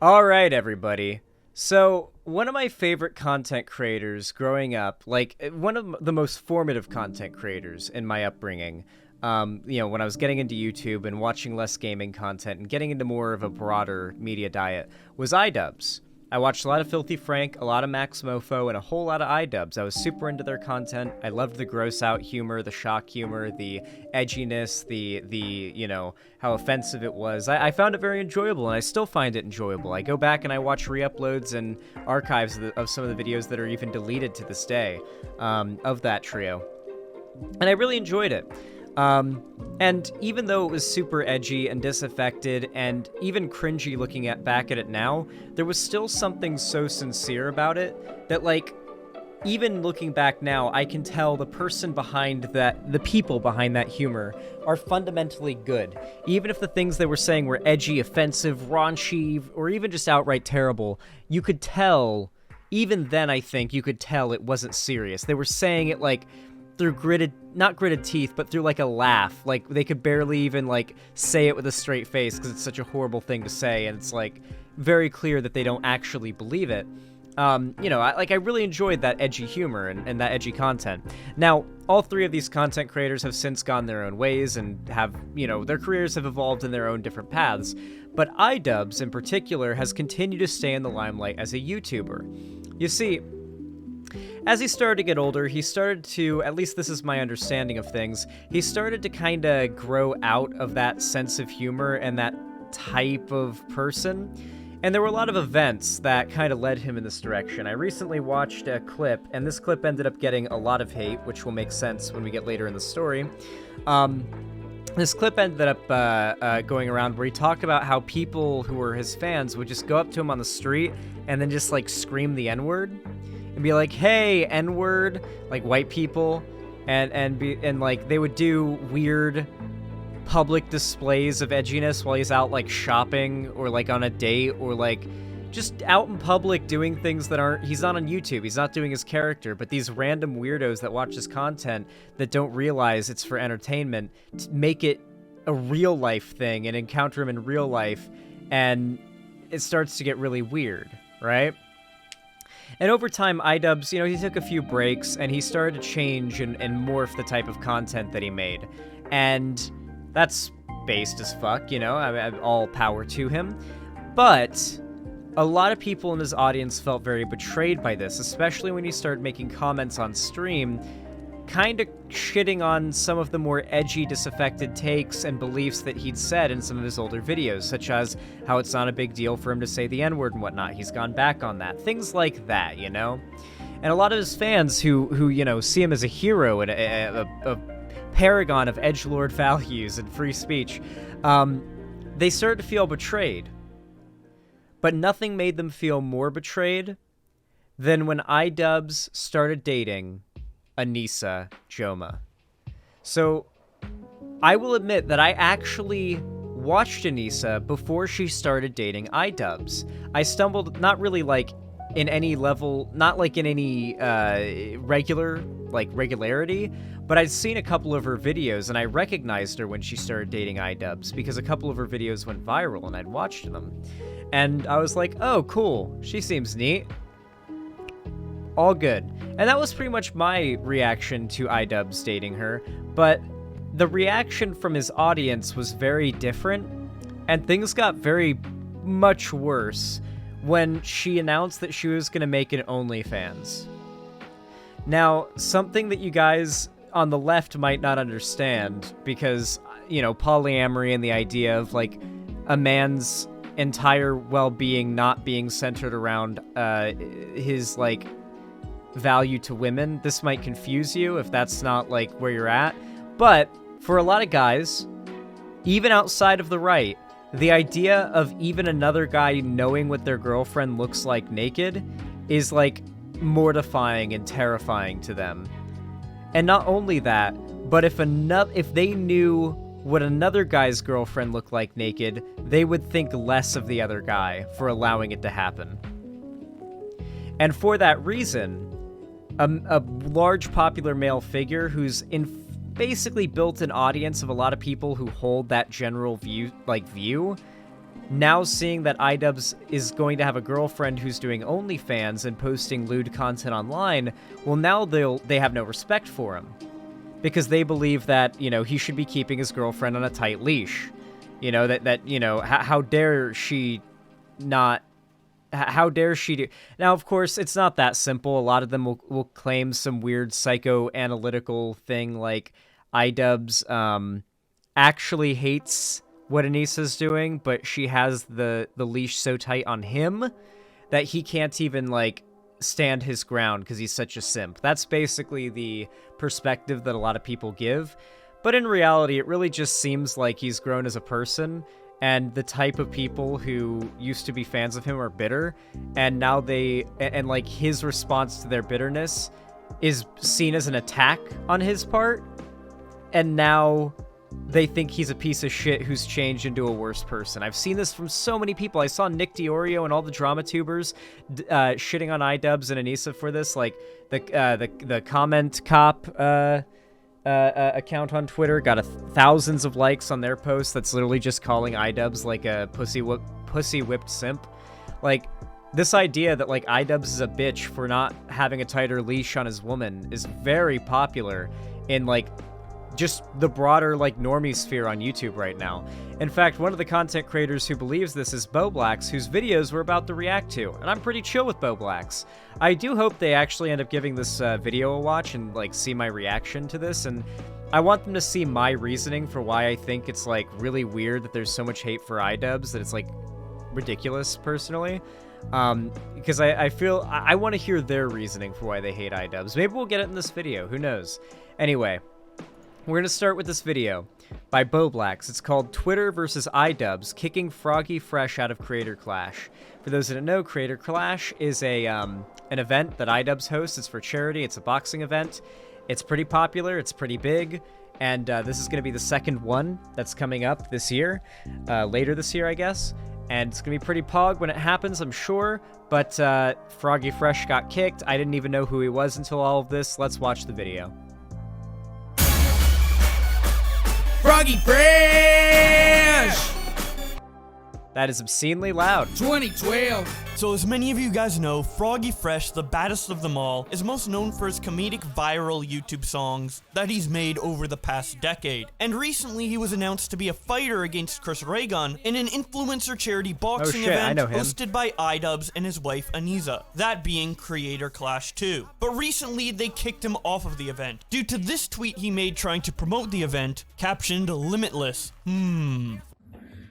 All right, everybody. So, one of my favorite content creators growing up, like one of the most formative content creators in my upbringing, when I was getting into YouTube and watching less gaming content and getting into more of a broader media diet, was iDubbbz. I watched a lot of Filthy Frank, a lot of Max Mofo, and a whole lot of iDubbbz. I was super into their content. I loved the gross out humor, the shock humor, the edginess, the how offensive it was. I found it very enjoyable, and I still find it enjoyable. I go back and I watch re-uploads and archives of some of the videos that are even deleted to this day of that trio. And I really enjoyed it. And even though it was super edgy and disaffected and even cringy looking back at it now, there was still something so sincere about it that, like, even looking back now, I can tell the people behind that humor are fundamentally good. Even if the things they were saying were edgy, offensive, raunchy, or even just outright terrible, you could tell, even then I think you could tell it wasn't serious. They were saying it like through not gritted teeth, but through like a laugh. Like they could barely even like say it with a straight face because it's such a horrible thing to say, and it's like very clear that they don't actually believe it. I really enjoyed that edgy humor and that edgy content. Now, all three of these content creators have since gone their own ways and have, their careers have evolved in their own different paths. But iDubbbz in particular has continued to stay in the limelight as a YouTuber. You see, as he started to get older, he started to, at least this is my understanding of things, he started to kind of grow out of that sense of humor and that type of person. And there were a lot of events that kind of led him in this direction. I recently watched a clip, and this clip ended up getting a lot of hate, which will make sense when we get later in the story. This clip ended up going around where he talked about how people who were his fans would just go up to him on the street and then just, like, scream the N-word. And be like, hey, N-word, like white people, and like they would do weird public displays of edginess while he's out like shopping or like on a date or like just out in public doing things that he's not on YouTube, he's not doing his character, but these random weirdos that watch his content that don't realize it's for entertainment make it a real life thing and encounter him in real life, and it starts to get really weird, right? And over time, iDubbbz, he took a few breaks, and he started to change and morph the type of content that he made. And that's based as fuck, all power to him. But a lot of people in his audience felt very betrayed by this, especially when he started making comments on stream, kind of shitting on some of the more edgy, disaffected takes and beliefs that he'd said in some of his older videos, such as how it's not a big deal for him to say the N-word and whatnot. He's gone back on that. Things like that, And a lot of his fans who see him as a hero and a paragon of edgelord values and free speech, they started to feel betrayed. But nothing made them feel more betrayed than when iDubbbz started dating Anissa Joma. So, I will admit that I actually watched Anissa before she started dating iDubbbz. I stumbled, not really like in any level, not like in any regularity, but I'd seen a couple of her videos and I recognized her when she started dating iDubbbz because a couple of her videos went viral and I'd watched them. And I was like, oh, cool, she seems neat. All good. And that was pretty much my reaction to iDubbbz dating her, but the reaction from his audience was very different, and things got very much worse when she announced that she was going to make an OnlyFans. Now, something that you guys on the left might not understand, because, polyamory and the idea of, like, a man's entire well-being not being centered around his, like, value to women, this might confuse you if that's not like where you're at, but for a lot of guys, even outside of the right, the idea of even another guy knowing what their girlfriend looks like naked is like mortifying and terrifying to them. And not only that, but if they knew what another guy's girlfriend looked like naked, they would think less of the other guy for allowing it to happen. And for that reason, a large popular male figure who's basically built an audience of a lot of people who hold that general view now seeing that iDubbbz is going to have a girlfriend who's doing OnlyFans and posting lewd content online, well, now they have no respect for him. Because they believe that, you know, he should be keeping his girlfriend on a tight leash. You know, that you know, how dare she not... How dare she do... Now, of course, it's not that simple. A lot of them will claim some weird psychoanalytical thing like iDubbbz actually hates what Anissa's doing, but she has the leash so tight on him that he can't even, like, stand his ground because he's such a simp. That's basically the perspective that a lot of people give. But in reality, it really just seems like he's grown as a person, and the type of people who used to be fans of him are bitter, and now and like his response to their bitterness is seen as an attack on his part, and now they think he's a piece of shit who's changed into a worse person. I've seen this from so many people. I saw Nick Diorio and all the drama tubers shitting on iDubbbz and Anissa for this. Like the comment cop account on Twitter got thousands of likes on their post that's literally just calling iDubbbz like a pussy whipped simp. Like, this idea that like iDubbbz is a bitch for not having a tighter leash on his woman is very popular in like just the broader like normie sphere on YouTube right now. In fact, one of the content creators who believes this is Boblax, whose videos we're about to react to, and I'm pretty chill with Boblax. I do hope they actually end up giving this video a watch and like see my reaction to this, and I want them to see my reasoning for why I think it's like really weird that there's so much hate for iDubbbz, that it's like ridiculous personally. Because I feel I want to hear their reasoning for why they hate iDubbbz. Maybe we'll get it in this video, who knows. Anyway, we're going to start with this video by Boblax. It's called Twitter versus iDubbbz, Kicking Froggy Fresh Out of Creator Clash. For those that don't know, Creator Clash is an event that iDubbbz hosts. It's for charity. It's a boxing event. It's pretty popular. It's pretty big. And this is going to be the second one that's coming up this year. Later this year, I guess. And it's going to be pretty pog when it happens, I'm sure. But Froggy Fresh got kicked. I didn't even know who he was until all of this. Let's watch the video. Froggy Fresh! That is obscenely loud. 2012. So as many of you guys know, Froggy Fresh, the baddest of them all, is most known for his comedic viral YouTube songs that he's made over the past decade. And recently he was announced to be a fighter against Chris Raygun in an influencer charity boxing event hosted by iDubbbz and his wife Anissa, that being Creator Clash 2. But recently they kicked him off of the event due to this tweet he made trying to promote the event, captioned Limitless.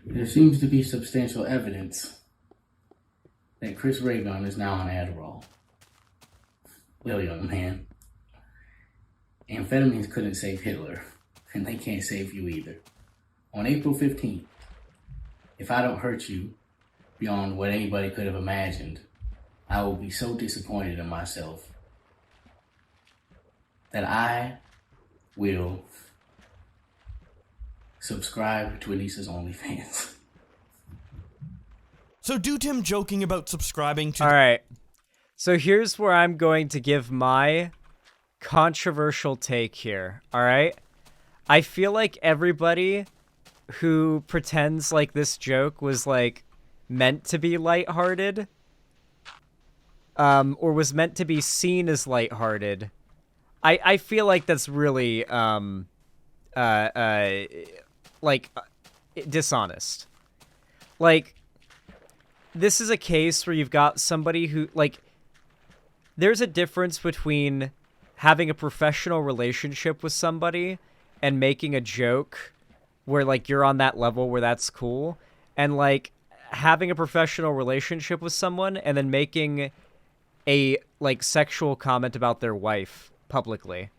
There seems to be substantial evidence that Chris Raygun is now on Adderall. Well, young man, amphetamines couldn't save Hitler, and they can't save you either. On April 15th, if I don't hurt you beyond what anybody could have imagined, I will be so disappointed in myself that I will subscribe to Anissa's OnlyFans. So due to him joking about subscribing to... Alright, so here's where I'm going to give my controversial take here, alright? I feel like everybody who pretends like this joke was, like, meant to be lighthearted, or was meant to be seen as lighthearted, I feel like that's really, dishonest. Like, this is a case where you've got somebody who, like, there's a difference between having a professional relationship with somebody and making a joke where, like, you're on that level where that's cool, and, like, having a professional relationship with someone and then making a, like, sexual comment about their wife publicly.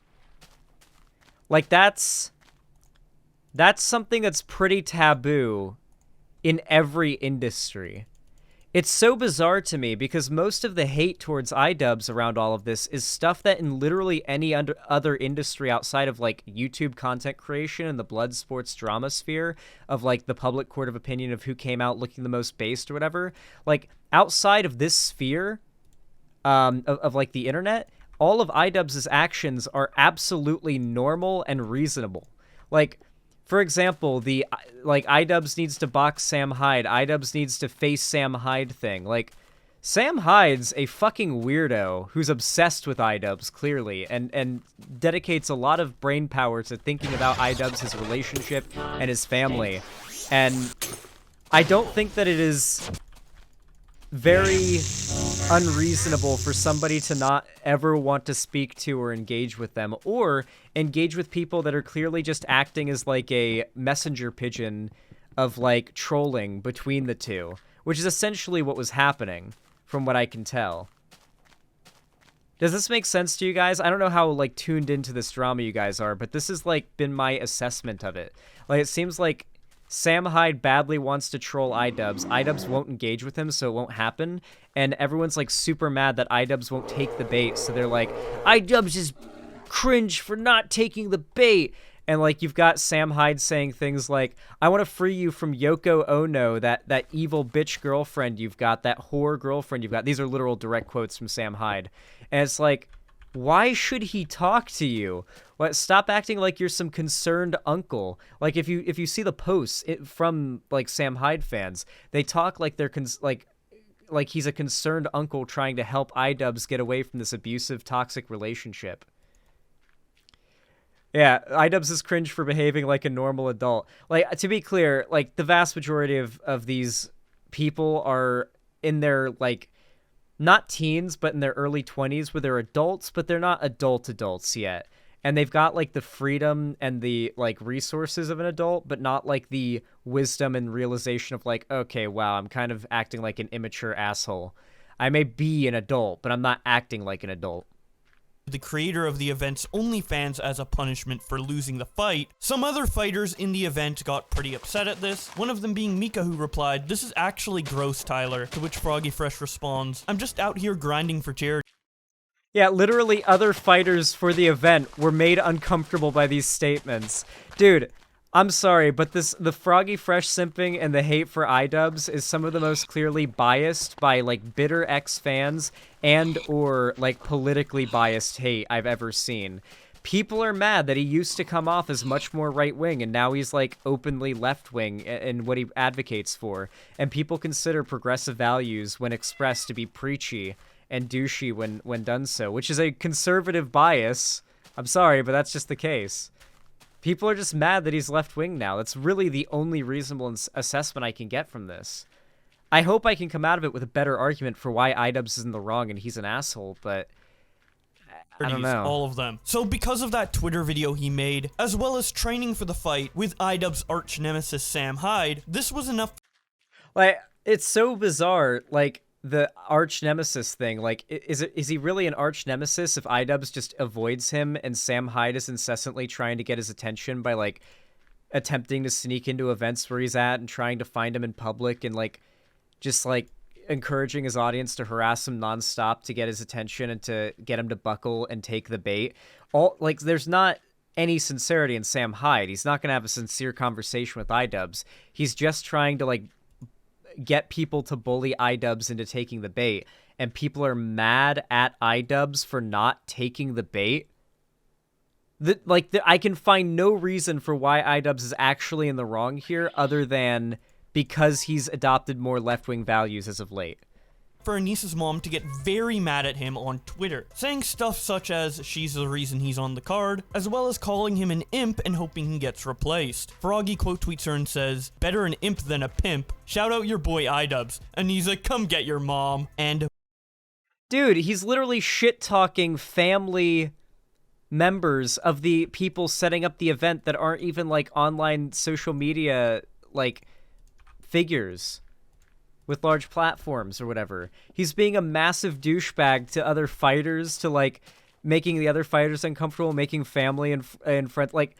Like, that's something that's pretty taboo in every industry. It's so bizarre to me because most of the hate towards iDubbbz around all of this is stuff that in literally any other industry outside of, like, YouTube content creation and the blood sports drama sphere of, like, the public court of opinion of who came out looking the most based or whatever. Like, outside of this sphere of like, the internet, all of iDubbbz's actions are absolutely normal and reasonable. Like, for example, the like iDubbbz needs to box Sam Hyde, iDubbbz needs to face Sam Hyde thing. Like, Sam Hyde's a fucking weirdo who's obsessed with iDubbbz, clearly, and dedicates a lot of brain power to thinking about iDubbbz, his relationship, and his family. And I don't think that it is very unreasonable for somebody to not ever want to speak to or engage with them, or engage with people that are clearly just acting as like a messenger pigeon of like trolling between the two, which is essentially what was happening from what I can tell. Does this make sense to you guys? I don't know how like tuned into this drama you guys are, but this has like been my assessment of it. Like, it seems like Sam Hyde badly wants to troll iDubbbz. iDubbbz won't engage with him, so it won't happen. And everyone's like super mad that iDubbbz won't take the bait. So they're like, iDubbbz is cringe for not taking the bait. And like, you've got Sam Hyde saying things like, I want to free you from Yoko Ono, that evil bitch girlfriend you've got, that whore girlfriend you've got. These are literal direct quotes from Sam Hyde. And it's like, why should he talk to you? What? Stop acting like you're some concerned uncle. Like, if you see the posts from like Sam Hyde fans, they talk like they're like he's a concerned uncle trying to help iDubbbz get away from this abusive, toxic relationship. Yeah, iDubbbz is cringe for behaving like a normal adult. Like, to be clear, like, the vast majority of these people are in their, like, not teens, but in their early 20s, where they're adults, but they're not adults yet. And they've got, like, the freedom and the, like, resources of an adult, but not, like, the wisdom and realization of, like, okay, wow, I'm kind of acting like an immature asshole. I may be an adult, but I'm not acting like an adult. The creator of the event's OnlyFans as a punishment for losing the fight. Some other fighters in the event got pretty upset at this, one of them being Mika, who replied, "This is actually gross, Tyler," to which Froggy Fresh responds, "I'm just out here grinding for charity." Yeah, literally other fighters for the event were made uncomfortable by these statements. Dude, I'm sorry, but the Froggy Fresh simping and the hate for iDubbbz is some of the most clearly biased by, like, bitter ex-fans and or, like, politically biased hate I've ever seen. People are mad that he used to come off as much more right-wing, and now he's, like, openly left-wing in what he advocates for. And people consider progressive values, when expressed, to be preachy and douchey when done so, which is a conservative bias. I'm sorry, but that's just the case. People are just mad that he's left-wing now. That's really the only reasonable assessment I can get from this. I hope I can come out of it with a better argument for why iDubbbz is in the wrong and he's an asshole, but I don't know. All of them. So because of that Twitter video he made, as well as training for the fight with iDubbbz arch nemesis Sam Hyde, this was enough. Like, it's so bizarre, like, the arch nemesis thing. Like, is he really an arch nemesis if iDubbbz just avoids him and Sam Hyde is incessantly trying to get his attention by, like, attempting to sneak into events where he's at and trying to find him in public and, like, just, like, encouraging his audience to harass him nonstop to get his attention and to get him to buckle and take the bait? Like, there's not any sincerity in Sam Hyde. He's not going to have a sincere conversation with iDubbbz. He's just trying to, like, get people to bully iDubbbz into taking the bait, and people are mad at iDubbbz for not taking the bait. I can find no reason for why iDubbbz is actually in the wrong here, other than because he's adopted more left-wing values as of late. For Anissa's mom to get very mad at him on Twitter, saying stuff such as she's the reason he's on the card, as well as calling him an imp and hoping he gets replaced. Froggy quote tweets her and says, "Better an imp than a pimp. Shout out your boy iDubbbz. Anissa, come get your mom." And dude, he's literally shit-talking family members of the people setting up the event that aren't even, like, online social media, like, figures with large platforms or whatever. He's being a massive douchebag to other fighters, to, like, making the other fighters uncomfortable, making family and friends. Like,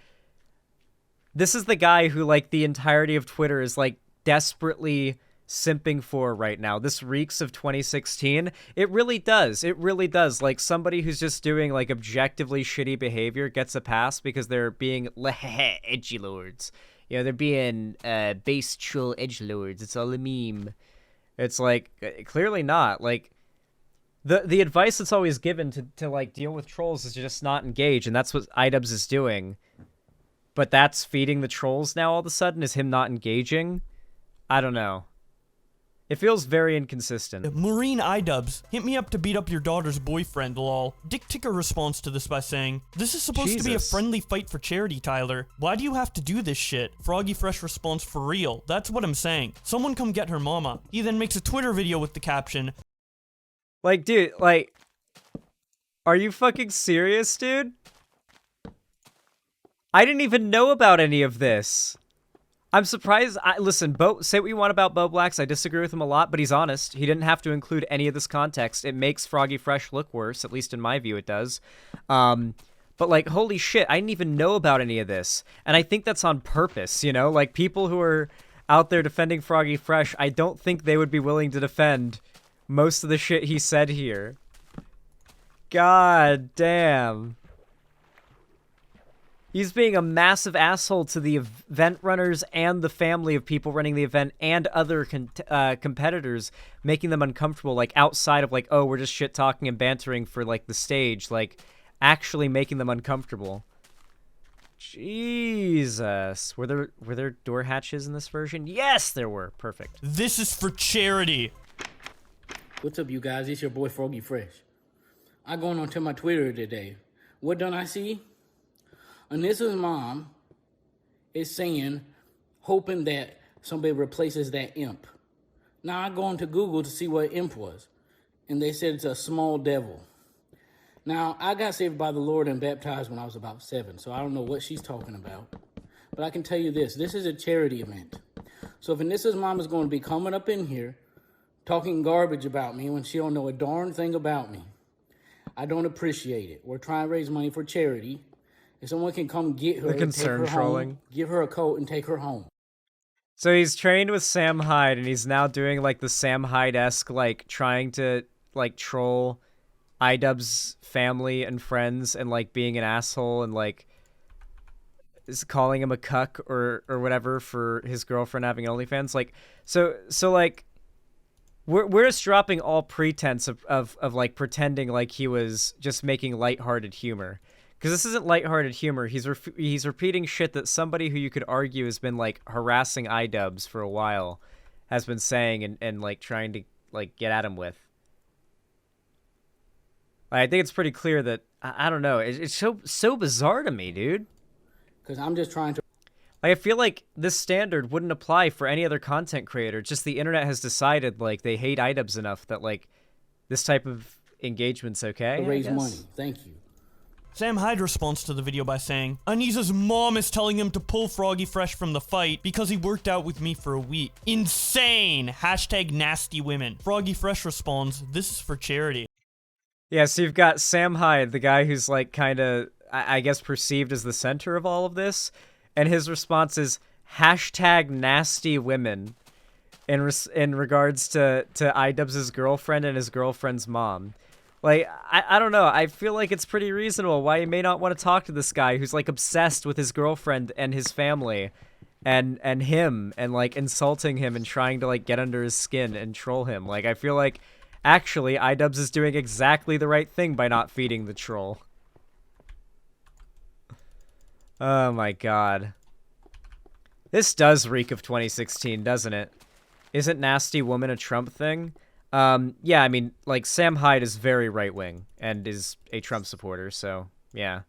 this is the guy who, like, the entirety of Twitter is, like, desperately simping for right now. This reeks of 2016. It really does. It really does. Like, somebody who's just doing, like, objectively shitty behavior gets a pass because they're being edgelords. You know, they're being base troll edgelords. It's all a meme. It's like, clearly not. Like, the advice that's always given to like deal with trolls is to just not engage, and that's what iDubbbz is doing. but that's feeding the trolls now all of a sudden, is him not engaging. I don't know. It feels very inconsistent. Maureen iDubbbz, hit me up to beat up your daughter's boyfriend, lol. Dick Ticker responds to this by saying, this is supposed to be a friendly fight for charity, Tyler. Why do you have to do this shit? Froggy Fresh responds, for real. That's what I'm saying. Someone come get her mama. He then makes a Twitter video with the caption, like, dude, like, are you fucking serious, dude? I didn't even know about any of this. I'm surprised. Listen, say what you want about Bo Blacks. I disagree with him a lot, but he's honest. He didn't have to include any of this context. It makes Froggy Fresh look worse, at least in my view it does. But, like, holy shit, I didn't even know about any of this. And I think that's on purpose, you know? Like, people who are out there defending Froggy Fresh, I don't think they would be willing to defend most of the shit he said here. God damn. He's being a massive asshole to the event runners and the family of people running the event and other competitors, making them uncomfortable, like, outside of, like, oh, we're just shit-talking and bantering for, like, the stage, like, actually making them uncomfortable. Jesus. Were there door hatches in this version? Yes, there were. Perfect. this is for charity. What's up, you guys? It's your boy Froggy Fresh. I going on to my Twitter today. What done I see? Anissa's mom is saying, hoping that somebody replaces that imp. Now I go into Google to see what imp was, and they said it's a small devil. Now, I got saved by the Lord and baptized when I was about 7, so I don't know what she's talking about. But I can tell you this is a charity event. So if Anissa's mom is going to be coming up in here talking garbage about me when she don't know a darn thing about me, I don't appreciate it. We're trying to raise money for charity. If someone can come get her, The concern take her trolling. home, give her a coat and take her home. So he's trained with Sam Hyde, and he's now doing, like, the Sam Hyde-esque, like, trying to, like, troll iDubbbz family and friends and, like, being an asshole and, like, is calling him a cuck or whatever for his girlfriend having OnlyFans. Like, so like, we're just dropping all pretense of like, pretending like he was just making lighthearted humor. Because this isn't lighthearted humor. He's repeating shit that somebody who you could argue has been, like, harassing iDubbbz for a while has been saying and like, trying to, like, get at him with. I think it's pretty clear that, I don't know, it's so bizarre to me, dude. Because I'm just trying to... Like, I feel like this standard wouldn't apply for any other content creator. Just the internet has decided, like, they hate iDubbbz enough that, like, this type of engagement's okay, raise money. Thank you. Sam Hyde responds to the video by saying, Anissa's mom is telling him to pull Froggy Fresh from the fight because he worked out with me for a week. Insane! Hashtag nasty women. Froggy Fresh responds, this is for charity. Yeah, so you've got Sam Hyde, the guy who's, like, kind of, I guess, perceived as the center of all of this, and his response is hashtag nasty women in regards to iDubbbz's girlfriend and his girlfriend's mom. Like, I don't know. I feel like it's pretty reasonable why you may not want to talk to this guy who's, like, obsessed with his girlfriend and his family and him and, like, insulting him and trying to, like, get under his skin and troll him. Like, I feel like, actually, iDubbbz is doing exactly the right thing by not feeding the troll. Oh, my God. This does reek of 2016, doesn't it? Isn't nasty woman a Trump thing? Yeah, I mean, like, Sam Hyde is very right-wing and is a Trump supporter, so, yeah.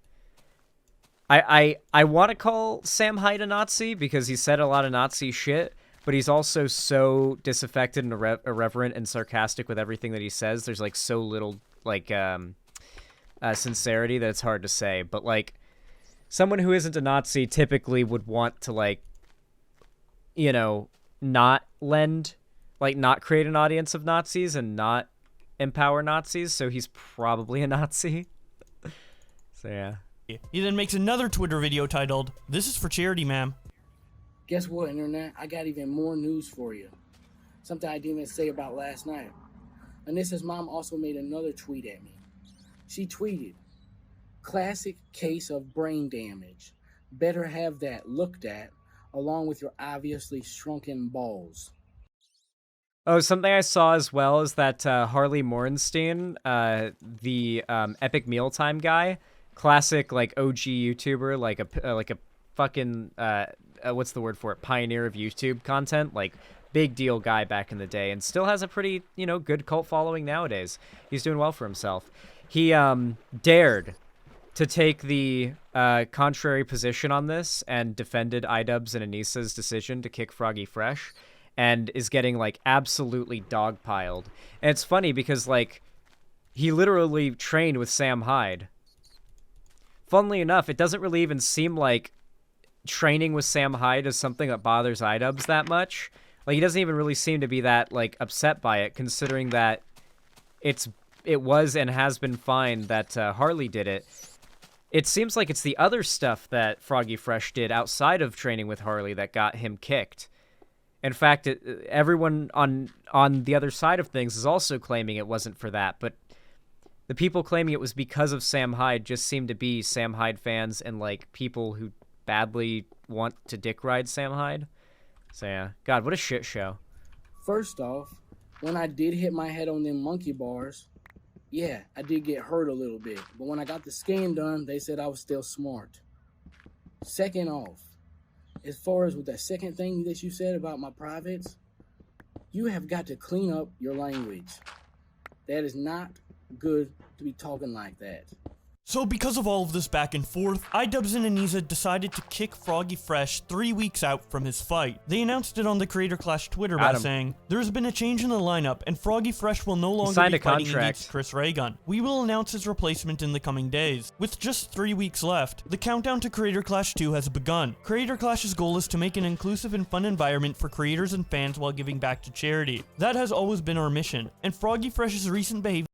I want to call Sam Hyde a Nazi because he said a lot of Nazi shit, but he's also so disaffected and irreverent and sarcastic with everything that he says. There's, like, so little, like, sincerity that it's hard to say. But, like, someone who isn't a Nazi typically would want to, like, you know, not create an audience of Nazis and not empower Nazis, so he's probably a Nazi. So, yeah. He then makes another Twitter video titled, this is for charity, ma'am. Guess what, Internet? I got even more news for you. Something I didn't even say about last night. Anissa's mom also made another tweet at me. She tweeted, classic case of brain damage. Better have that looked at, along with your obviously shrunken balls. Oh, something I saw as well is that Harley Morenstein, the Epic Mealtime guy, classic, like, OG YouTuber, like a fucking what's the word for it? Pioneer of YouTube content, like big deal guy back in the day, and still has a pretty, good cult following nowadays. He's doing well for himself. He dared to take the contrary position on this and defended iDubbbz and Anissa's decision to kick Froggy Fresh, and is getting like absolutely dogpiled. And it's funny because like he literally trained with Sam Hyde. Funnily enough, it doesn't really even seem like training with Sam Hyde is something that bothers iDubbbz that much. Like, he doesn't even really seem to be that, like, upset by it, considering that it was and has been fine that Harley did it. It seems like it's the other stuff that Froggy Fresh did outside of training with Harley that got him kicked. In fact, everyone on the other side of things is also claiming it wasn't for that, but the people claiming it was because of Sam Hyde just seem to be Sam Hyde fans and, like, people who badly want to dick ride Sam Hyde. So yeah, God, what a shit show. First off, when I did hit my head on them monkey bars, yeah, I did get hurt a little bit. But when I got the scan done, they said I was still smart. Second off, as far as with that second thing that you said about my privates, you have got to clean up your language. That is not good to be talking like that. So because of all of this back and forth, iDubbbz and Anissa decided to kick Froggy Fresh 3 weeks out from his fight. They announced it on the Creator Clash Twitter by saying, "There's been a change in the lineup, and Froggy Fresh will no longer be fighting against Chris Raygun. We will announce his replacement in the coming days." With just 3 weeks left, the countdown to Creator Clash 2 has begun. Creator Clash's goal is to make an inclusive and fun environment for creators and fans while giving back to charity. That has always been our mission, and Froggy Fresh's recent behavior.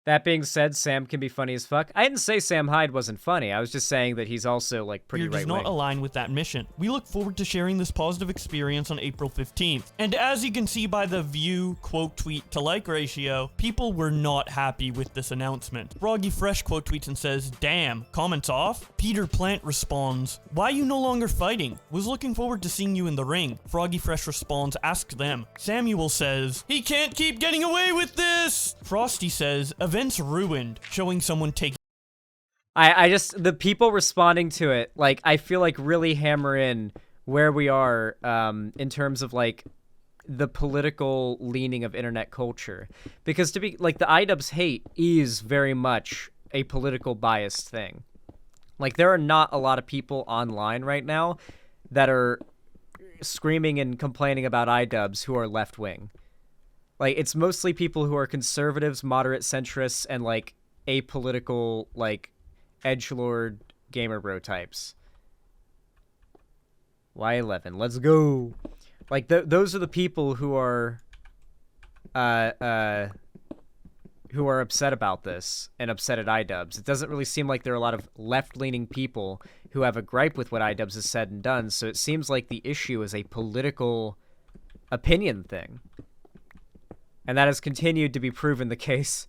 That being said, Sam can be funny as fuck. I didn't say Sam Hyde wasn't funny. I was just saying that he's also, like, pretty right-wing. Does not align with that mission. We look forward to sharing this positive experience on April 15th. And as you can see by the view quote tweet to like ratio, people were not happy with this announcement. Froggy Fresh quote tweets and says, "Damn, comments off?" Peter Plant responds, "Why you no longer fighting? Was looking forward to seeing you in the ring." Froggy Fresh responds, "Ask them." Samuel says, "He can't keep getting away with this." Frosty says, "Events ruined," showing someone taking. I just, the people responding to it, like, I feel like really hammer in where we are in terms of, like, the political leaning of internet culture. Because to be, like, the iDubbbz hate is very much a political biased thing. Like, there are not a lot of people online right now that are screaming and complaining about iDubbbz who are left-wing. Like, it's mostly people who are conservatives, moderate centrists, and, like, apolitical, like, edgelord gamer bro types. Y11, let's go. Like, those are the people who are upset about this and upset at iDubbbz. It doesn't really seem like there are a lot of left-leaning people who have a gripe with what iDubbbz has said and done, so it seems like the issue is a political opinion thing. And that has continued to be proven the case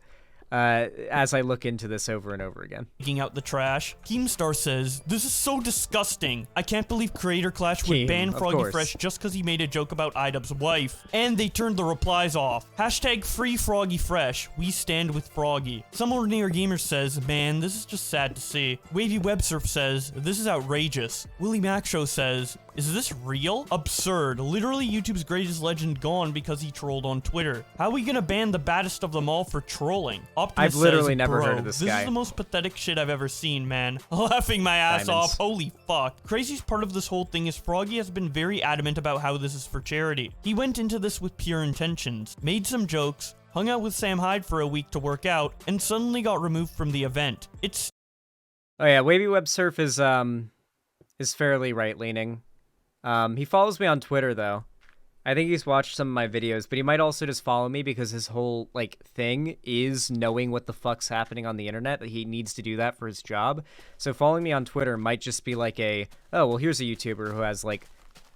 as I look into this over and over again. Taking out the trash. Keemstar says, "This is so disgusting. I can't believe Creator Clash would ban Froggy Fresh just because he made a joke about iDubbbz's wife. And they turned the replies off. Hashtag free Froggy Fresh. We stand with Froggy." Some Ordinary Gamer says, "Man, this is just sad to see." Wavy Websurf says, "This is outrageous." Willie Mac Show says, "Is this real? Absurd. Literally YouTube's greatest legend gone because he trolled on Twitter. How are we gonna ban the baddest of them all for trolling?" Optimus I've literally says, never "Bro, heard of this guy. This is the most pathetic shit I've ever seen, man. Laughing my ass Diamonds. off. Holy fuck." Craziest part of this whole thing is Froggy has been very adamant about how this is for charity. He went into this with pure intentions, made some jokes, hung out with Sam Hyde for a week to work out, and suddenly got removed from the event. It's... Oh yeah, Wavy Web Surf is fairly right-leaning. He follows me on Twitter, though. I think he's watched some of my videos, but he might also just follow me because his whole, like, thing is knowing what the fuck's happening on the internet, that he needs to do that for his job. So following me on Twitter might just be like a, oh, well, here's a YouTuber who has, like,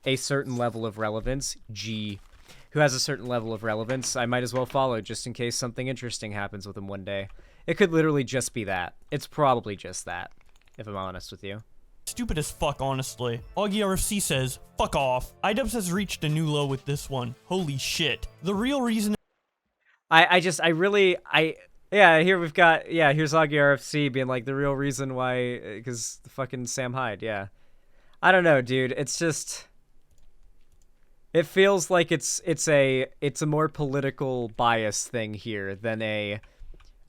a certain level of relevance, who has a certain level of relevance, I might as well follow just in case something interesting happens with him one day. It could literally just be that. It's probably just that, if I'm honest with you. Stupid as fuck, honestly. Augie RFC says, "Fuck off. iDubbbz has reached a new low with this one. Holy shit. The real reason..." Yeah, here we've got, here's Augie RFC being like, the real reason why, because the fucking Sam Hyde, yeah. I don't know, dude. It's just, it feels like it's a more political bias thing here than a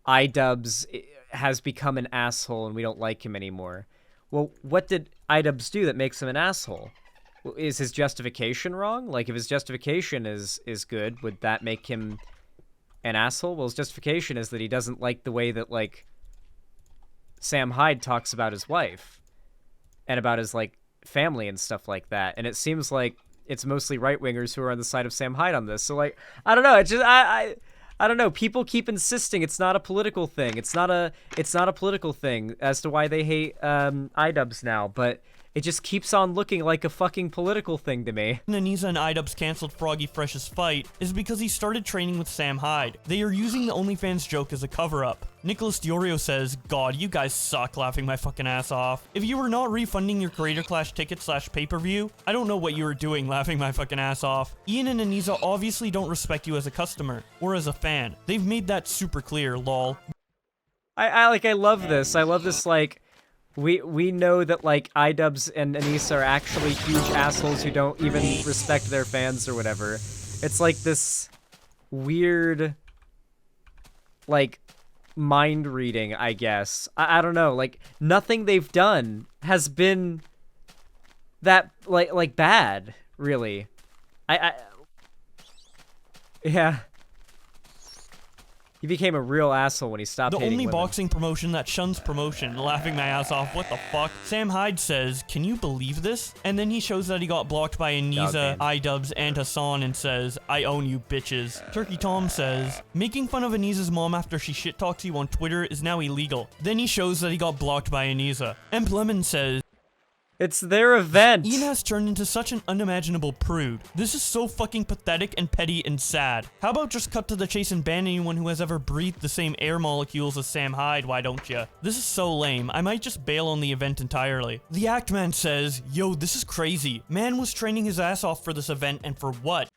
iDubbbz has become an asshole and we don't like him anymore. Well, what did iDubbbz do that makes him an asshole? Is his justification wrong? Like, if his justification is good, would that make him an asshole? Well, his justification is that he doesn't like the way that, like, Sam Hyde talks about his wife and about his, like, family and stuff like that. And it seems like it's mostly right-wingers who are on the side of Sam Hyde on this. So, like, I don't know. It's just, I don't know. People keep insisting it's not a political thing. It's not a political thing as to why they hate iDubbbz now, but it just keeps on looking like a fucking political thing to me. Anisa and iDubbbz canceled Froggy Fresh's fight is because he started training with Sam Hyde. They are using the OnlyFans joke as a cover-up. Nicholas Diorio says, "God, you guys suck, laughing my fucking ass off. If you were not refunding your Creator Clash ticket / pay-per-view, I don't know what you were doing, laughing my fucking ass off. Ian and Anisa obviously don't respect you as a customer, or as a fan. They've made that super clear, lol." I love this. I love this, like, we know that, like, iDubbbz and Anisa are actually huge assholes who don't even respect their fans or whatever. It's like this weird, like, mind reading, I guess. I don't know. Like, nothing they've done has been that, like bad, really. Yeah. He became a real asshole when he stopped hating only women. boxing promotion that shuns promotion, laughing my ass off, what the fuck? Sam Hyde says, "Can you believe this?" And then he shows that he got blocked by Anisa, iDubbbz, and Hassan and says, "I own you bitches." Turkey Tom says, "Making fun of Anisa's mom after she shit talks you on Twitter is now illegal." Then he shows that he got blocked by Anisa. Emp Lemon says, "It's their event." Ian has turned into such an unimaginable prude. This is so fucking pathetic and petty and sad. How about just cut to the chase and ban anyone who has ever breathed the same air molecules as Sam Hyde, why don't ya? This is so lame. I might just bail on the event entirely. The Act Man says, "Yo, this is crazy. Man was training his ass off for this event, and for what?"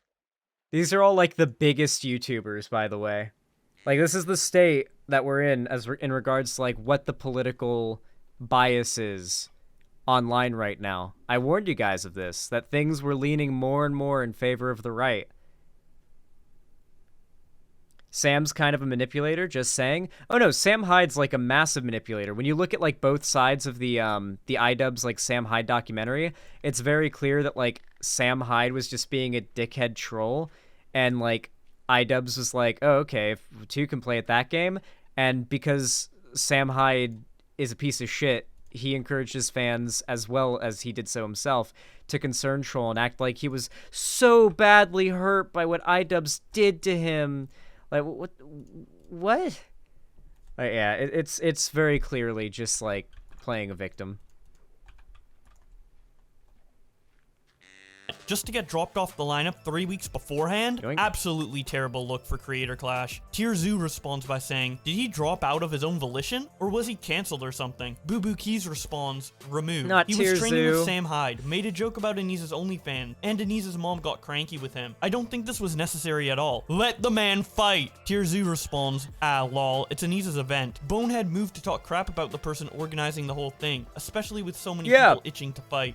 These are all, like, the biggest YouTubers, by the way. Like, this is the state that we're in in regards to, like, what the political bias is online right now. I warned you guys of this, that things were leaning more and more in favor of the right. Sam's kind of a manipulator, just saying. Oh no, Sam Hyde's like a massive manipulator. When you look at, like, both sides of the iDubbbz, like, Sam Hyde documentary, it's very clear that, like, Sam Hyde was just being a dickhead troll, and, like, iDubbbz was like, oh, okay, if two can play at that game, and because Sam Hyde is a piece of shit, he encouraged his fans, as well as he did so himself, to concern troll and act like he was so badly hurt by what iDubbbz did to him. Like, what? Yeah, it's very clearly just, like, playing a victim. Just to get dropped off the lineup 3 weeks beforehand? Yoink. Absolutely terrible look for Creator Clash. Tierzoo responds by saying, "Did he drop out of his own volition? Or was he cancelled or something?" Boo Boo Keys responds, "Removed. Not He was training Tierzoo. with Sam Hyde, made a joke about Anisa's OnlyFans, and Anisa's mom got cranky with him. I don't think this was necessary at all. Let the man fight!" Tierzoo responds, "Ah, lol, it's Anisa's event. Bonehead moved to talk crap about the person organizing the whole thing, especially with so many people itching to fight."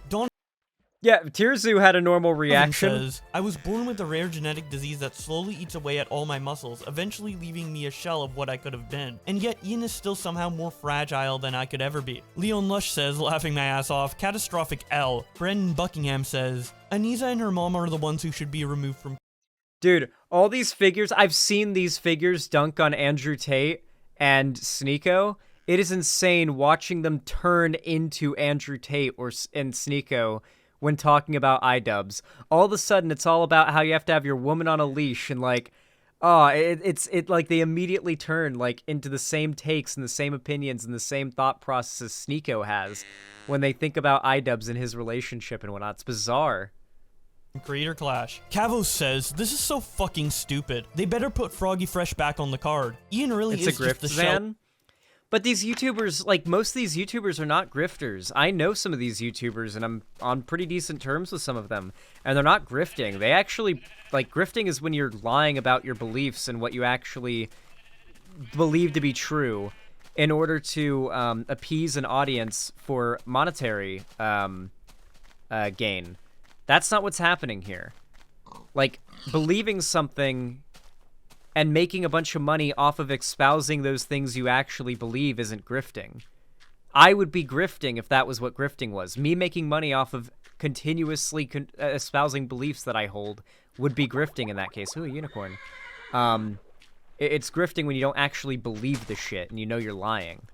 Yeah, Tierzoo had a normal reaction. Says, "I was born with a rare genetic disease that slowly eats away at all my muscles, eventually leaving me a shell of what I could have been. And yet Ian is still somehow more fragile than I could ever be." Leon Lush says, laughing my ass off, "Catastrophic L." Brendan Buckingham says, "Anisa and her mom are the ones who should be removed from..." Dude, all these figures, I've seen these figures dunk on Andrew Tate and Sneeko. It is insane watching them turn into Andrew Tate and Sneeko when talking about iDubbbz. All of a sudden, it's all about how you have to have your woman on a leash, and, like, it's like they immediately turn, like, into the same takes and the same opinions and the same thought processes Sneeko has when they think about iDubbbz and his relationship and whatnot. It's bizarre. Creator Clash. Cavos says, "This is so fucking stupid. They better put Froggy Fresh back on the card. Ian really It's is a grift, just the shell." Zan. But these YouTubers, like, most of these YouTubers are not grifters. I know some of these YouTubers, and I'm on pretty decent terms with some of them, and they're not grifting. They actually, like, grifting is when you're lying about your beliefs and what you actually believe to be true in order to appease an audience for monetary gain. That's not what's happening here. Like, believing something and making a bunch of money off of espousing those things you actually believe isn't grifting. I would be grifting if that was what grifting was. Me making money off of continuously espousing beliefs that I hold would be grifting in that case. Ooh, a unicorn. It's grifting when you don't actually believe the shit and you know you're lying.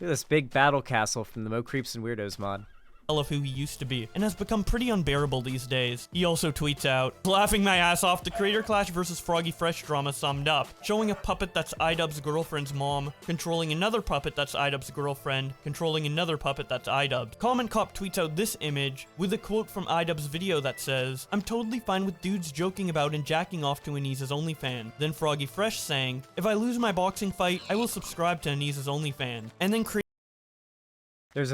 Look at this big battle castle from the Mo Creeps and Weirdos mod. Of who he used to be, and has become pretty unbearable these days. He also tweets out, laughing my ass off, the Creator Clash versus Froggy Fresh drama summed up, showing a puppet that's iDubbbz girlfriend's mom, controlling another puppet that's iDubbbz girlfriend, controlling another puppet that's iDubbbz. Comment Cop tweets out this image with a quote from iDubbbz video that says, "I'm totally fine with dudes joking about and jacking off to Aneeza's OnlyFans." Then Froggy Fresh saying, "If I lose my boxing fight, I will subscribe to Aneeza's OnlyFans." And then There's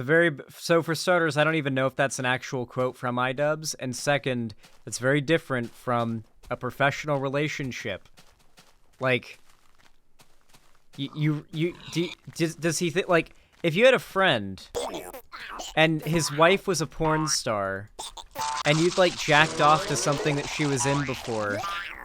so for starters, I don't even know if that's an actual quote from iDubbbz, and second, it's very different from a professional relationship. Like, does he think, like, if you had a friend, and his wife was a porn star, and you'd, like, jacked off to something that she was in before,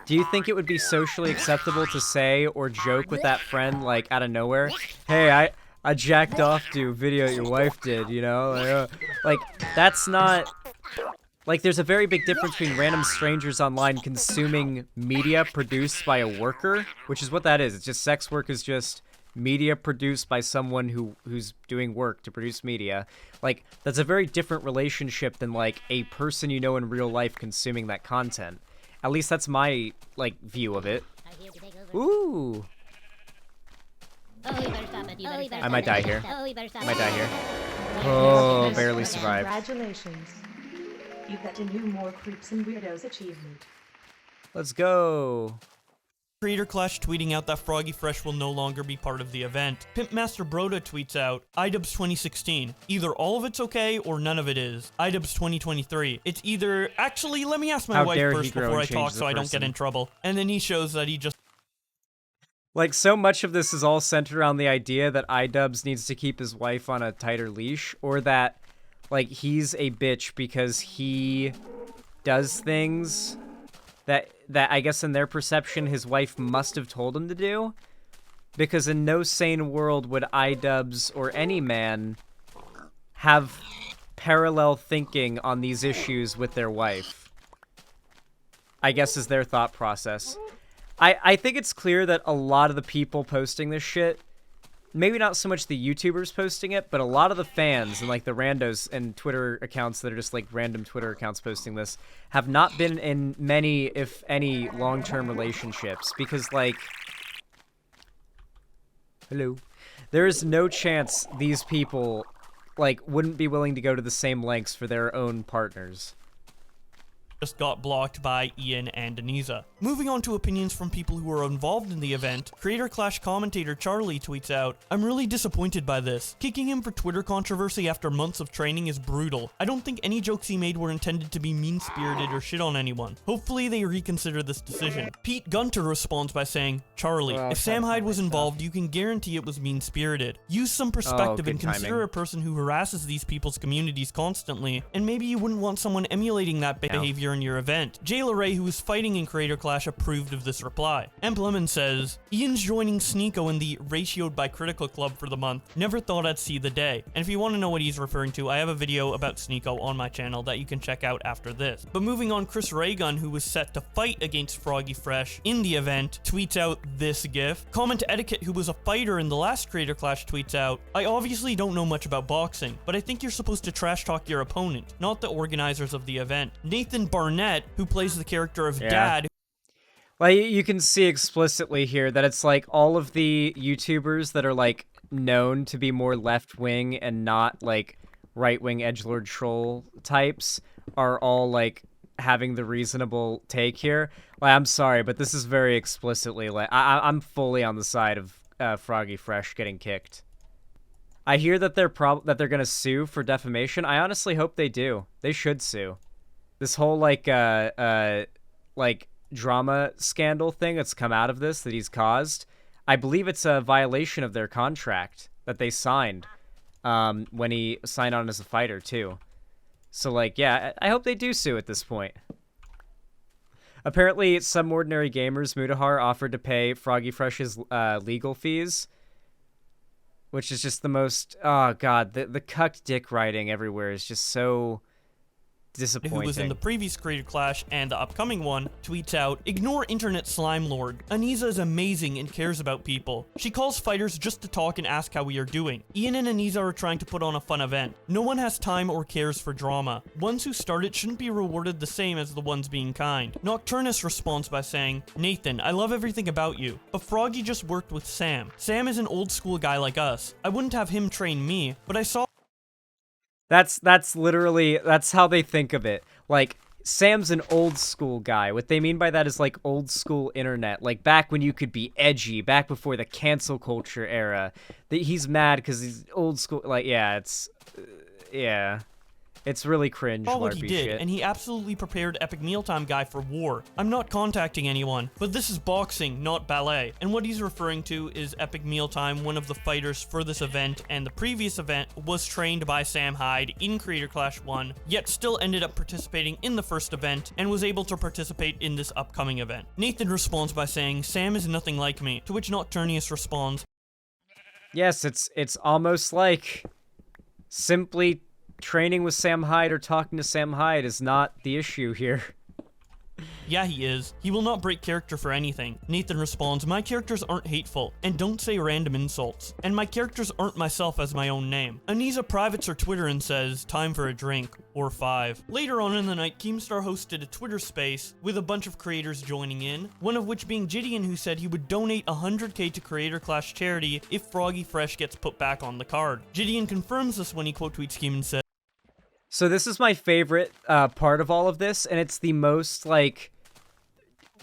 do you think it would be socially acceptable to say or joke with that friend, like, out of nowhere, "Hey, I jacked off to a video your wife did, you know?" Like, that's not... Like, there's a very big difference between random strangers online consuming media produced by a worker, which is what that is. It's just sex work is just media produced by someone who's doing work to produce media. Like, that's a very different relationship than, like, a person you know in real life consuming that content. At least that's my, like, view of it. Ooh. I might die here. I might die here. Oh, barely survived. Congratulations. You've got a new More Creeps and Weirdos achievement. Let's go. Creator Clash tweeting out that Froggy Fresh will no longer be part of the event. Pimpmaster Broda tweets out, iDubbbz 2016. Either all of it's okay or none of it is. iDubbbz 2023. It's either... Actually, let me ask my wife first before I talk so I don't get in trouble. And then he shows that he just... Like, so much of this is all centered around the idea that iDubbbz needs to keep his wife on a tighter leash, or that, like, he's a bitch because he does things that I guess in their perception his wife must have told him to do. Because in no sane world would iDubbbz or any man have parallel thinking on these issues with their wife. I guess is their thought process. I think it's clear that a lot of the people posting this shit, maybe not so much the YouTubers posting it, but a lot of the fans and, like, the randos and Twitter accounts that are just, like, random Twitter accounts posting this, have not been in many, if any, long-term relationships. Because, like... Hello. There is no chance these people, like, wouldn't be willing to go to the same lengths for their own partners. Just got blocked by Ian and Aneeza. Moving on to opinions from people who were involved in the event, Creator Clash commentator Charlie tweets out, "I'm really disappointed by this. Kicking him for Twitter controversy after months of training is brutal. I don't think any jokes he made were intended to be mean-spirited or shit on anyone. Hopefully they reconsider this decision." Pete Gunter responds by saying, "Charlie, if Sam Hyde was involved, you can guarantee it was mean-spirited. Use some perspective and consider a person who harasses these people's communities constantly, and maybe you wouldn't want someone emulating that behavior in your event." Jay LeRae, who was fighting in Creator Clash, approved of this reply. Emplemon says, "Ian's joining Sneeko in the Ratioed by Critical Club for the month. Never thought I'd see the day." And if you want to know what he's referring to, I have a video about Sneeko on my channel that you can check out after this. But moving on, Chris Raygun, who was set to fight against Froggy Fresh in the event, tweets out this gif. Comment Etiquette, who was a fighter in the last Creator Clash, tweets out, "I obviously don't know much about boxing, but I think you're supposed to trash talk your opponent, not the organizers of the event." Nathan Barnett, who plays the character of Dad. Well, you can see explicitly here that it's like all of the YouTubers that are, like, known to be more left-wing and not, like, right-wing edgelord troll types are all, like, having the reasonable take here. Like, I'm sorry, but this is very explicitly, like, I'm fully on the side of Froggy Fresh getting kicked. I hear that they're gonna sue for defamation. I honestly hope they do. They should sue. This whole, like drama scandal thing that's come out of this that he's caused, I believe it's a violation of their contract that they signed when he signed on as a fighter too. So, like, yeah, I hope they do sue at this point. Apparently, some ordinary gamers, Mutahar, offered to pay Froggy Fresh's legal fees, which is just the most... Oh, God, the cucked dick writing everywhere is just so disappointing. Who was in the previous Creator Clash and the upcoming one, tweets out, "Ignore internet slime lord. Anisa is amazing and cares about people. She calls fighters just to talk and ask how we are doing. Ian and Anisa are trying to put on a fun event. No one has time or cares for drama. Ones who start it shouldn't be rewarded the same as the ones being kind." Nocturnus responds by saying, "Nathan, I love everything about you, but Froggy just worked with Sam. Sam is an old school guy like us. I wouldn't have him train me, but I saw..." That's literally, that's how they think of it. Like, Sam's an old school guy. What they mean by that is, like, old school internet. Like, back when you could be edgy, back before the cancel culture era. That he's mad because he's old school. Like, yeah, it's... yeah. It's really cringe, saw what he LARPy did, shit. and he absolutely prepared Epic Mealtime Guy for war. I'm not contacting anyone, but this is boxing, not ballet. And what he's referring to is Epic Mealtime, one of the fighters for this event, and the previous event was trained by Sam Hyde in Creator Clash 1, yet still ended up participating in the first event, and was able to participate in this upcoming event. Nathan responds by saying, "Sam is nothing like me," to which Nocturnius responds, Yes, it's almost like simply training with Sam Hyde or talking to Sam Hyde is not the issue here. "Yeah, he is. He will not break character for anything." Nathan responds, "My characters aren't hateful, and don't say random insults. And my characters aren't myself as my own name." Anisa privates her Twitter and says, "Time for a drink, or 5. Later on in the night, Keemstar hosted a Twitter space with a bunch of creators joining in, one of which being Gideon, who said he would donate 100k to Creator Clash charity if Froggy Fresh gets put back on the card. Gideon confirms this when he quote tweets Keem and says, So this is my favorite part of all of this, and it's the most, like,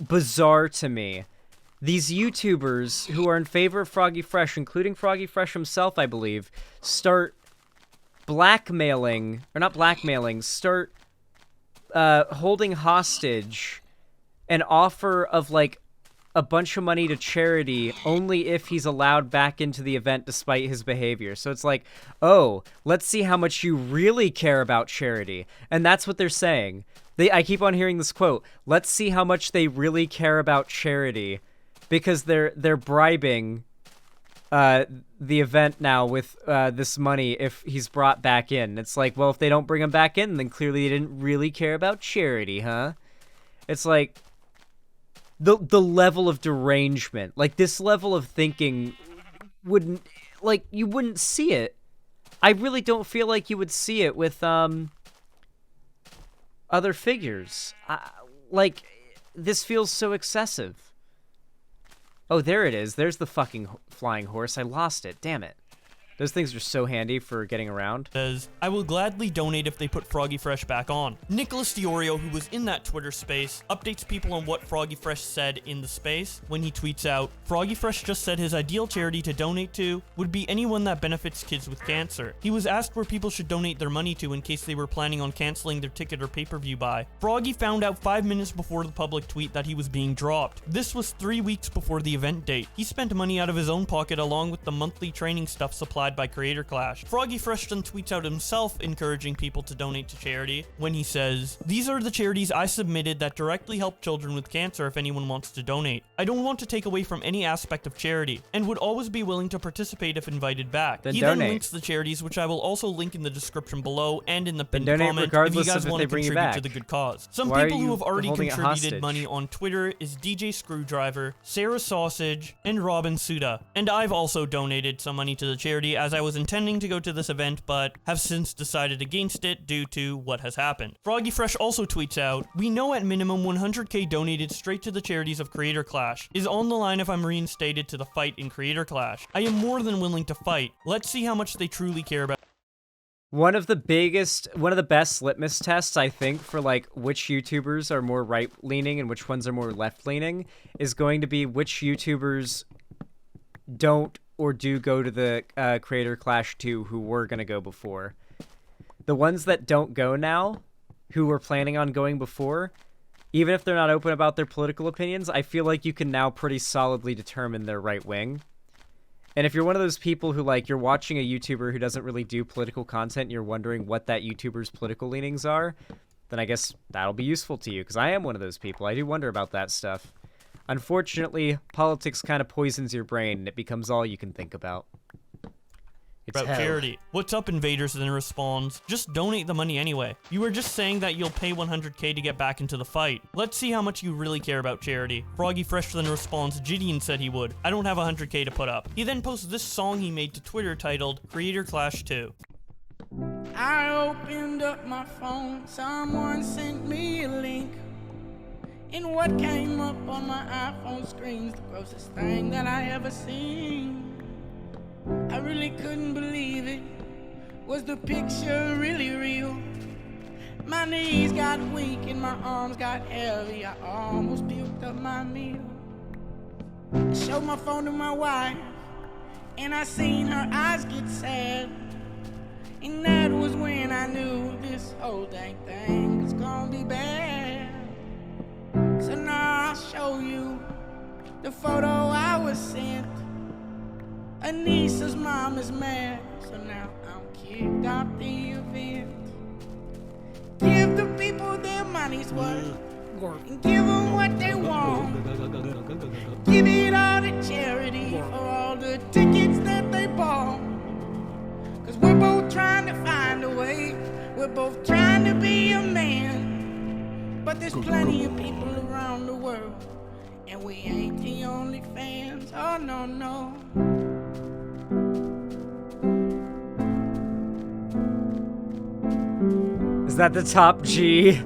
bizarre to me. These YouTubers who are in favor of Froggy Fresh, including Froggy Fresh himself, I believe, start blackmailing, or not blackmailing, start holding hostage an offer of, like, a bunch of money to charity only if he's allowed back into the event despite his behavior. So it's like, oh, let's see how much you really care about charity. And that's what they're saying. I keep on hearing this quote, let's see how much they really care about charity, because they're bribing the event now with this money if he's brought back in. It's like, well, if they don't bring him back in, then clearly they didn't really care about charity, huh? It's like, the level of derangement, like, this level of thinking wouldn't, like, you wouldn't see it. I really don't feel like you would see it with other figures. Like, this feels so excessive. Oh, there it is. There's the fucking flying horse. I lost it. Damn it. Those things are so handy for getting around. "I will gladly donate if they put Froggy Fresh back on." Nicholas Diorio, who was in that Twitter space, updates people on what Froggy Fresh said in the space when he tweets out, "Froggy Fresh just said his ideal charity to donate to would be anyone that benefits kids with cancer. He was asked where people should donate their money to in case they were planning on canceling their ticket or pay-per-view buy. Froggy found out 5 minutes before the public tweet that he was being dropped. This was 3 weeks before the event date. He spent money out of his own pocket along with the monthly training stuff supplied by Creator Clash." Froggy Fresh then tweets out himself encouraging people to donate to charity when he says, "These are the charities I submitted that directly help children with cancer if anyone wants to donate. I don't want to take away from any aspect of charity, and would always be willing to participate if invited back." Then he donate. then links the charities, which I will also link in the description below and in the pinned donate comment if you regardless guys of if want they to bring you contribute to back. the good cause. Some Why are people who you have already holding it contributed hostage? money on Twitter is DJ Screwdriver, Sarah Sausage, and Robin Suda. And I've also donated some money to the charity as I was intending to go to this event, but have since decided against it due to what has happened. Froggy Fresh also tweets out, "We know at minimum 100k donated straight to the charities of Creator Clash is on the line if I'm reinstated to the fight in Creator Clash. I am more than willing to fight. Let's see how much they truly care about." One of the best litmus tests, I think, for, like, which YouTubers are more right-leaning and which ones are more left-leaning is going to be which YouTubers don't or do go to the Creator Clash 2 who were going to go before. The ones that don't go now, who were planning on going before, even if they're not open about their political opinions, I feel like you can now pretty solidly determine their right wing. And if you're one of those people who, like, you're watching a YouTuber who doesn't really do political content and you're wondering what that YouTuber's political leanings are, then I guess that'll be useful to you, because I am one of those people. I do wonder about that stuff. Unfortunately, politics kind of poisons your brain, and it becomes all you can think about. It's about hell. charity. What's up, Invaders? Then responds, just donate the money anyway. You were just saying that you'll pay 100k to get back into the fight. Let's see how much you really care about charity. Froggy Fresh then responds, Gideon said he would. I don't have 100k to put up. He then posts this song he made to Twitter titled Creator Clash 2. I opened up my phone, someone sent me a link. And what came up on my iPhone screen's the grossest thing that I ever seen. I really couldn't believe it. Was the picture really real? My knees got weak and my arms got heavy. I almost puked up my meal. I showed my phone to my wife, and I seen her eyes get sad. And that was when I knew this whole dang thing was gonna be bad. So now I'll show you the photo I was sent. Anissa's mom is mad, so now I'm kicked out the event. Give the people their money's worth, and give them what they want. Give it all to charity for all the tickets that they bought. Cause we're both trying to find a way, we're both trying to be a man. But there's plenty of people around the world, and we ain't the only fans, oh no, no. Is that the top G?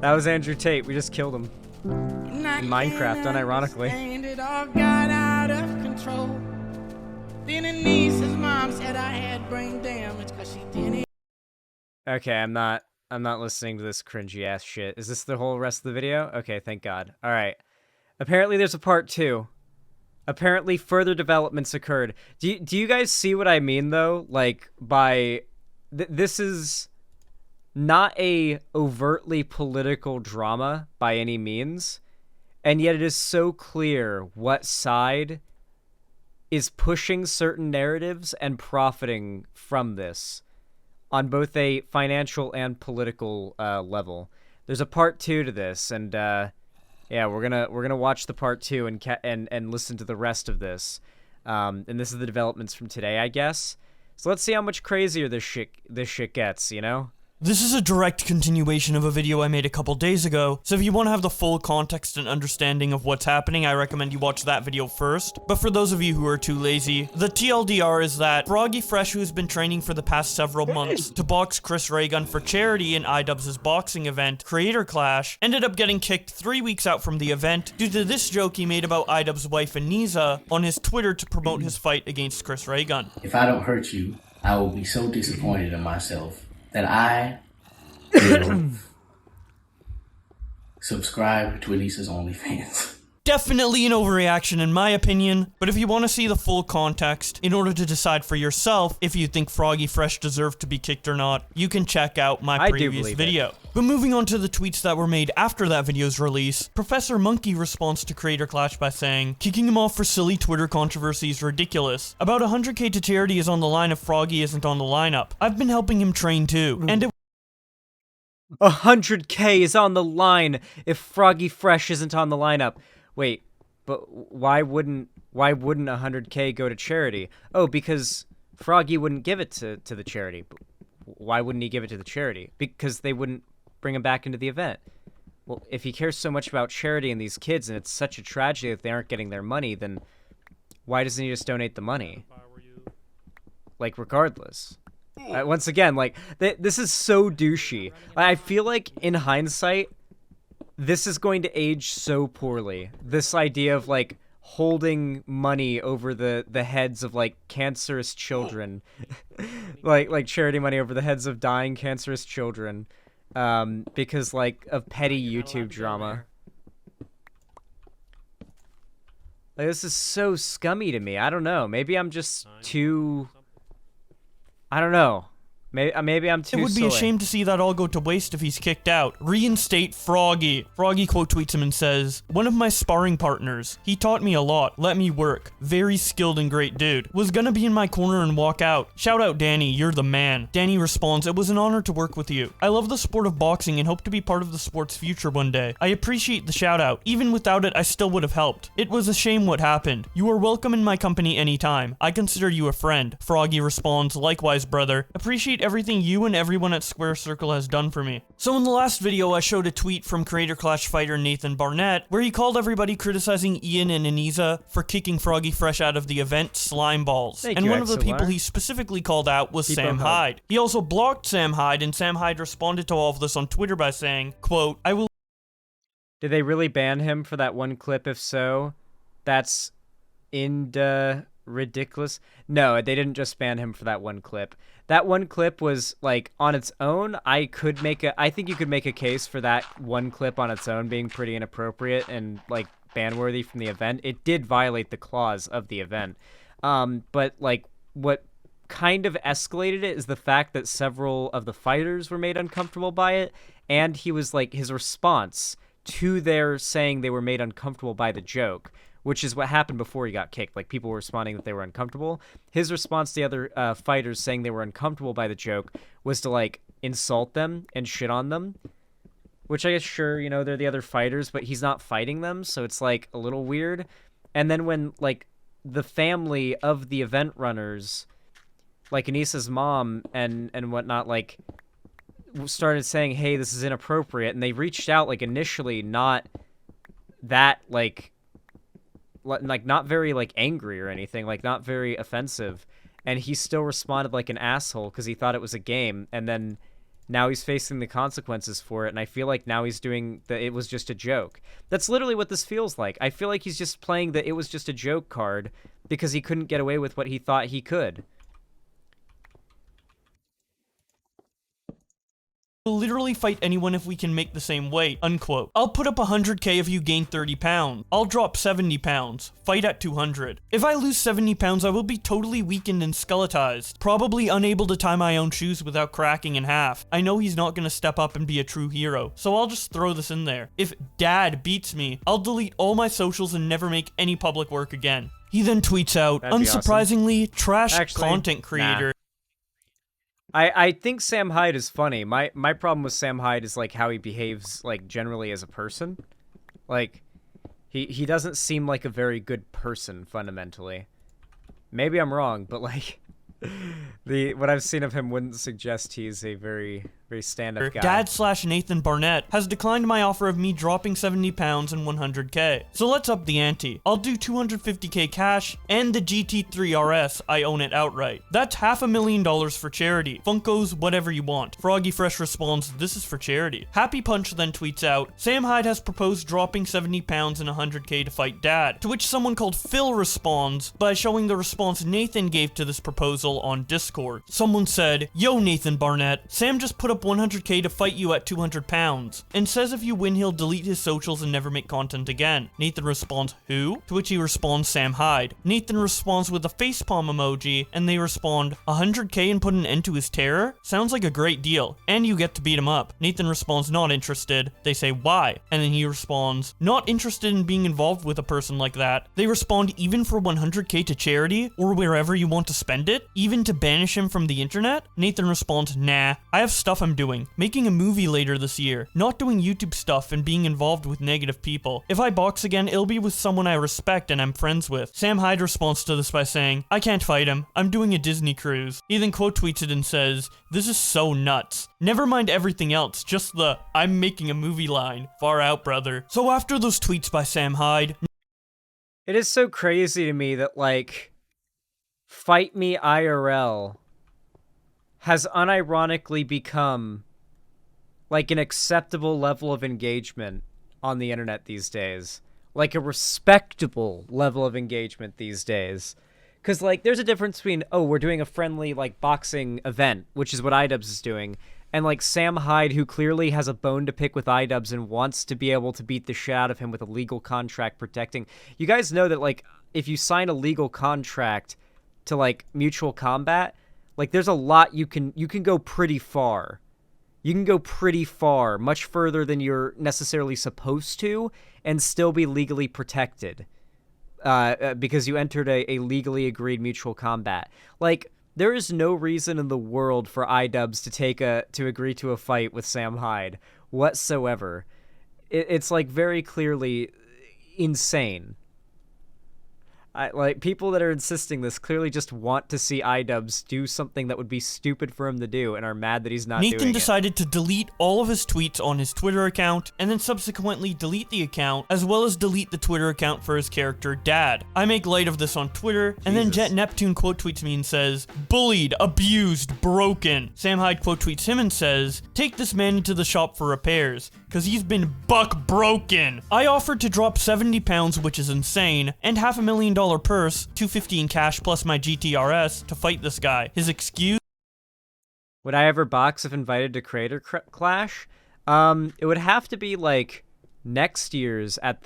That was Andrew Tate. We just killed him. In Minecraft, unironically. It all got out of control. Then Anissa's mom said I had brain damage cause she didn't. Okay, I'm not listening to this cringy ass shit. Is this the whole rest of the video? Okay, thank God. All right. Apparently there's a part 2. Apparently further developments occurred. Do you guys see what I mean though? Like by this is not a overtly political drama by any means, and yet it is so clear what side is pushing certain narratives and profiting from this on both a financial and political level. There's a part 2 to this, and yeah, we're gonna watch the part 2 and listen to the rest of this. And this is the developments from today, I guess. So let's see how much crazier this shit gets, you know? This is a direct continuation of a video I made a couple days ago, so if you want to have the full context and understanding of what's happening, I recommend you watch that video first. But for those of you who are too lazy, the TLDR is that Froggy Fresh, who's been training for the past several months to box Chris Ray-Gun for charity in iDubbbz's boxing event, Creator Clash, ended up getting kicked 3 weeks out from the event due to this joke he made about iDubbbz's wife Anissa on his Twitter to promote his fight against Chris Ray-Gun. If I don't hurt you, I will be so disappointed in myself that I will subscribe to Anissa's OnlyFans. Definitely an overreaction in my opinion, but if you want to see the full context in order to decide for yourself if you think Froggy Fresh deserved to be kicked or not, you can check out my previous video. But moving on to the tweets that were made after that video's release, Professor Monkey responds to Creator Clash by saying, kicking him off for silly Twitter controversy is ridiculous. About 100k to charity is on the line if Froggy isn't on the lineup. I've been helping him train too, and it 100k is on the line if Froggy Fresh isn't on the lineup. Wait, but why wouldn't 100k go to charity? Oh, because Froggy wouldn't give it to the charity. Why wouldn't he give it to the charity? Because they wouldn't bring him back into the event. Well, if he cares so much about charity and these kids, and it's such a tragedy that they aren't getting their money, then why doesn't he just donate the money? Like, regardless. Once again, like, this is so douchey. I feel like, in hindsight, this is going to age so poorly. This idea of, like, holding money over the heads of, like, cancerous children. like charity money over the heads of dying cancerous children. Because, like, of petty YouTube drama. Like, this is so scummy to me. I don't know. Maybe I'm just too... I don't know. Maybe I'm too It would be a soy. shame to see that all go to waste if he's kicked out. Reinstate Froggy. Froggy quote tweets him and says, "One of my sparring partners. He taught me a lot, let me work. Very skilled and great dude. Was gonna be in my corner and walk out. Shout out Danny, you're the man." Danny responds, "It was an honor to work with you. I love the sport of boxing and hope to be part of the sport's future one day. I appreciate the shout out. Even without it, I still would have helped. It was a shame what happened. You are welcome in my company anytime. I consider you a friend." Froggy responds, "Likewise, brother. Appreciate everything you and everyone at Square Circle has done for me." So in the last video, I showed a tweet from Creator Clash fighter Nathan Barnett, where he called everybody criticizing Ian and Aniza for kicking Froggy Fresh out of the event Slime Balls. Thank And you, one of the people XLR. he specifically called out was Keep Sam him hug. Hyde. He also blocked Sam Hyde, and Sam Hyde responded to all of this on Twitter by saying, quote, "I will Did they really ban him for that one clip? If so, that's ridiculous. No, they didn't just ban him for that one clip. That one clip was, like, on its own, I think you could make a case for that one clip on its own being pretty inappropriate and, like, ban-worthy from the event. It did violate the clause of the event. But, like, what kind of escalated it is the fact that several of the fighters were made uncomfortable by it, and he was, like, his response to their saying they were made uncomfortable by the joke, which is what happened before he got kicked. Like, people were responding that they were uncomfortable. His response to the other fighters saying they were uncomfortable by the joke was to, like, insult them and shit on them, which I guess, sure, you know, they're the other fighters, but he's not fighting them, so it's, like, a little weird. And then when, like, the family of the event runners, like Anissa's mom and whatnot, like, started saying, hey, this is inappropriate, and they reached out, like, initially not that, like, not very, like, angry or anything, like, not very offensive, and he still responded like an asshole because he thought it was a game, and then now he's facing the consequences for it, and I feel like now he's doing the it was just a joke. That's literally what this feels like. I feel like he's just playing the it was just a joke card because he couldn't get away with what he thought he could. We'll literally fight anyone if we can make the same weight, unquote. I'll put up 100k if you gain 30 pounds. I'll drop 70 pounds. Fight at 200. If I lose 70 pounds, I will be totally weakened and skeletized. Probably unable to tie my own shoes without cracking in half. I know he's not gonna step up and be a true hero, so I'll just throw this in there. If Dad beats me, I'll delete all my socials and never make any public work again. He then tweets out, That'd be unsurprisingly, trash Actually, content creator. nah. I think Sam Hyde is funny. My problem with Sam Hyde is, like, how he behaves, like, generally as a person. Like, he doesn't seem like a very good person, fundamentally. Maybe I'm wrong, but, like, what I've seen of him wouldn't suggest he's a very stand-up guy. Dad/Nathan Barnett has declined my offer of me dropping 70 pounds and 100k. So let's up the ante. I'll do 250k cash and the GT3 RS, I own it outright. That's $500,000 for charity. Funkos, whatever you want. Froggy Fresh responds, this is for charity. Happy Punch then tweets out, Sam Hyde has proposed dropping 70 pounds and 100k to fight Dad. To which someone called Phil responds by showing the response Nathan gave to this proposal on Discord. Someone said, yo Nathan Barnett, Sam just put up 100k to fight you at 200 pounds, and says if you win he'll delete his socials and never make content again. Nathan responds, who? To which he responds, Sam Hyde. Nathan responds with a facepalm emoji, and they respond, 100k and put an end to his terror? Sounds like a great deal, and you get to beat him up. Nathan responds, not interested. They say, why? And then he responds, not interested in being involved with a person like that. They respond, even for 100k to charity, or wherever you want to spend it? Even to banish him from the internet? Nathan responds, nah, I have stuff I'm doing. Making a movie later this year. Not doing YouTube stuff and being involved with negative people. If I box again, it'll be with someone I respect and I'm friends with. Sam Hyde responds to this by saying, I can't fight him. I'm doing a Disney cruise. He then quote tweets it and says, this is so nuts. Never mind everything else, just the I'm making a movie line. Far out, brother. So after those tweets by Sam Hyde, It is so crazy to me that, like, Fight Me IRL has unironically become, like, an acceptable level of engagement on the internet these days. Like, a respectable level of engagement these days. Because, like, there's a difference between, oh, we're doing a friendly, like, boxing event, which is what iDubbbz is doing, and, like, Sam Hyde, who clearly has a bone to pick with iDubbbz and wants to be able to beat the shit out of him with a legal contract protecting. You guys know that, like, if you sign a legal contract to, like, mutual combat, Like, there's a lot you can go pretty far. You can go pretty far, much further than you're necessarily supposed to, and still be legally protected. Because you entered a legally agreed mutual combat. Like, there is no reason in the world for iDubbbz to agree to a fight with Sam Hyde whatsoever. It's like very clearly insane. Like, people that are insisting this clearly just want to see iDubbbz do something that would be stupid for him to do and are mad that he's not doing it. Nathan decided to delete all of his tweets on his Twitter account, and then subsequently delete the account, as well as delete the Twitter account for his character, Dad. I make light of this on Twitter, and then Jet Neptune quote tweets me and says, "Bullied, abused, broken." Sam Hyde quote tweets him and says, "Take this man into the shop for repairs, cause he's been buck broken." I offered to drop 70 pounds, which is insane, and $500,000 purse, $250 in cash plus my GTRS to fight this guy. His excuse? Would I ever box if invited to Creator Clash? It would have to be like next year's at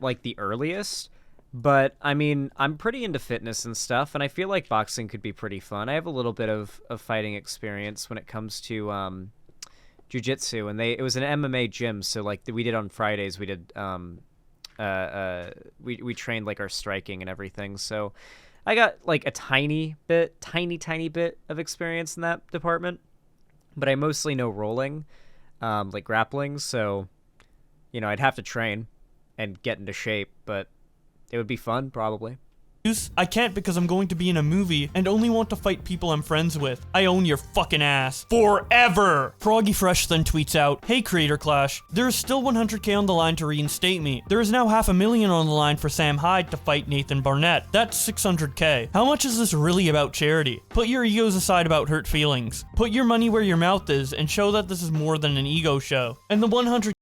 like the earliest. But I mean, I'm pretty into fitness and stuff, and I feel like boxing could be pretty fun. I have a little bit of fighting experience when it comes to jiu-jitsu, and it was an MMA gym, so like we did on Fridays, we did we trained like our striking and everything, so I got like a tiny bit of experience in that department, but I mostly know rolling, like grappling, so I'd have to train and get into shape, but it would be fun probably. I can't because I'm going to be in a movie and only want to fight people I'm friends with. I own your fucking ass. Forever! Froggy Fresh then tweets out, "Hey Creator Clash, there is still 100k on the line to reinstate me. There is now $500,000 on the line for Sam Hyde to fight Nathan Barnett. That's 600k. How much is this really about charity? Put your egos aside about hurt feelings. Put your money where your mouth is and show that this is more than an ego show. And the 100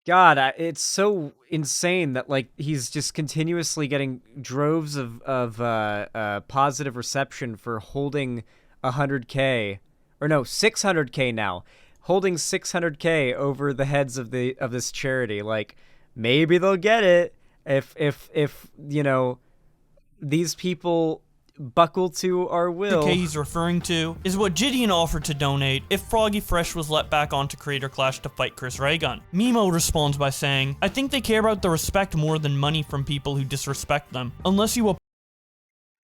God, it's so insane that like he's just continuously getting droves of positive reception for holding 100k, or no, 600k now, holding 600k over the heads of this charity. Like, maybe they'll get it if these people buckle to our will. The he's referring to is what Gideon offered to donate if Froggy Fresh was let back onto Creator Clash to fight Chris Raygun. Mimo responds by saying, "I think they care about the respect more than money from people who disrespect them. Unless you..."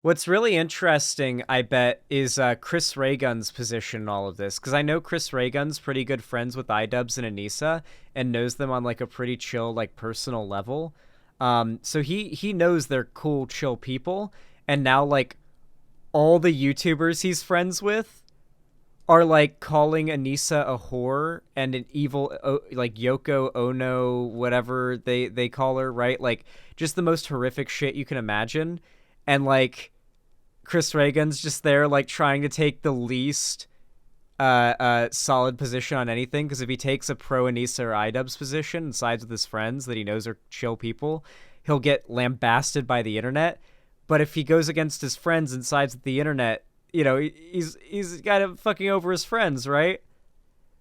What's really interesting, I bet, is Chris Raygun's position in all of this, because I know Chris Raygun's pretty good friends with iDubbbz and Anissa and knows them on like a pretty chill, like personal level. So he knows they're cool, chill people. And now, like, all the YouTubers he's friends with are, like, calling Anissa a whore and an evil, like, Yoko Ono, whatever they call her, right? Like, just the most horrific shit you can imagine. And, like, Chris Raygun's just there, like, trying to take the least solid position on anything, because if he takes a pro Anissa or iDubbbz position and sides with his friends that he knows are chill people, he'll get lambasted by the internet. But if he goes against his friends and sides with the internet, he's kind of fucking over his friends, right?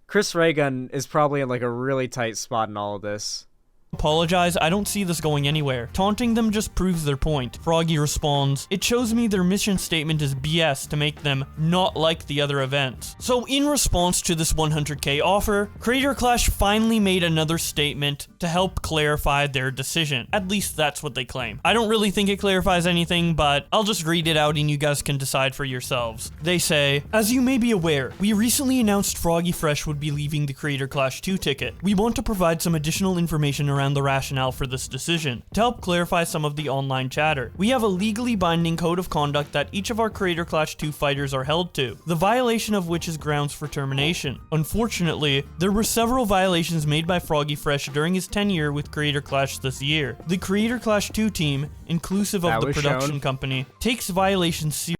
Chris Raygun is probably in like a really tight spot in all of this. Apologize, I don't see this going anywhere. Taunting them just proves their point. Froggy responds, "It shows me their mission statement is BS to make them not like the other events." So in response to this 100k offer, Creator Clash finally made another statement to help clarify their decision. At least that's what they claim. I don't really think it clarifies anything, but I'll just read it out and you guys can decide for yourselves. They say, "As you may be aware, we recently announced Froggy Fresh would be leaving the Creator Clash 2 ticket. We want to provide some additional information around the rationale for this decision, to help clarify some of the online chatter. We have a legally binding code of conduct that each of our Creator Clash 2 fighters are held to, the violation of which is grounds for termination. Unfortunately, there were several violations made by Froggy Fresh during his tenure with Creator Clash this year. The Creator Clash 2 team, inclusive of the production company, takes violations seriously."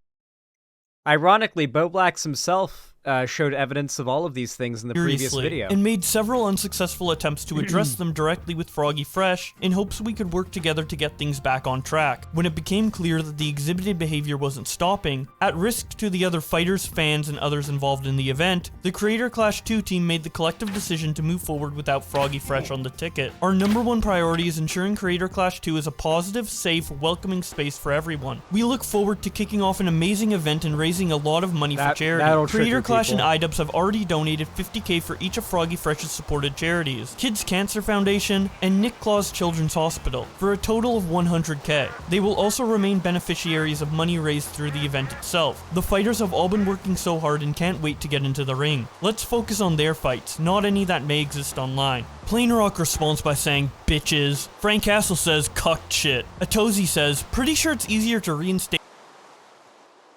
Ironically, Bo Blacks himself showed evidence of all of these things in the previous Seriously, video. and made several unsuccessful attempts to address them directly with Froggy Fresh in hopes we could work together to get things back on track. When it became clear that the exhibited behavior wasn't stopping, at risk to the other fighters, fans, and others involved in the event, the Creator Clash 2 team made the collective decision to move forward without Froggy Fresh on the ticket. Our number one priority is ensuring Creator Clash 2 is a positive, safe, welcoming space for everyone. We look forward to kicking off an amazing event and raising a lot of money for charity. Creator Clash and iDubbbz have already donated $50K for each of Froggy Fresh's supported charities, Kids Cancer Foundation and Nick Claus Children's Hospital, for a total of $100K. They will also remain beneficiaries of money raised through the event itself. The fighters have all been working so hard and can't wait to get into the ring. Let's focus on their fights, not any that may exist online. Plain Rock responds by saying, bitches. Frank Castle says, cucked shit. Atozi says, pretty sure it's easier to reinstate.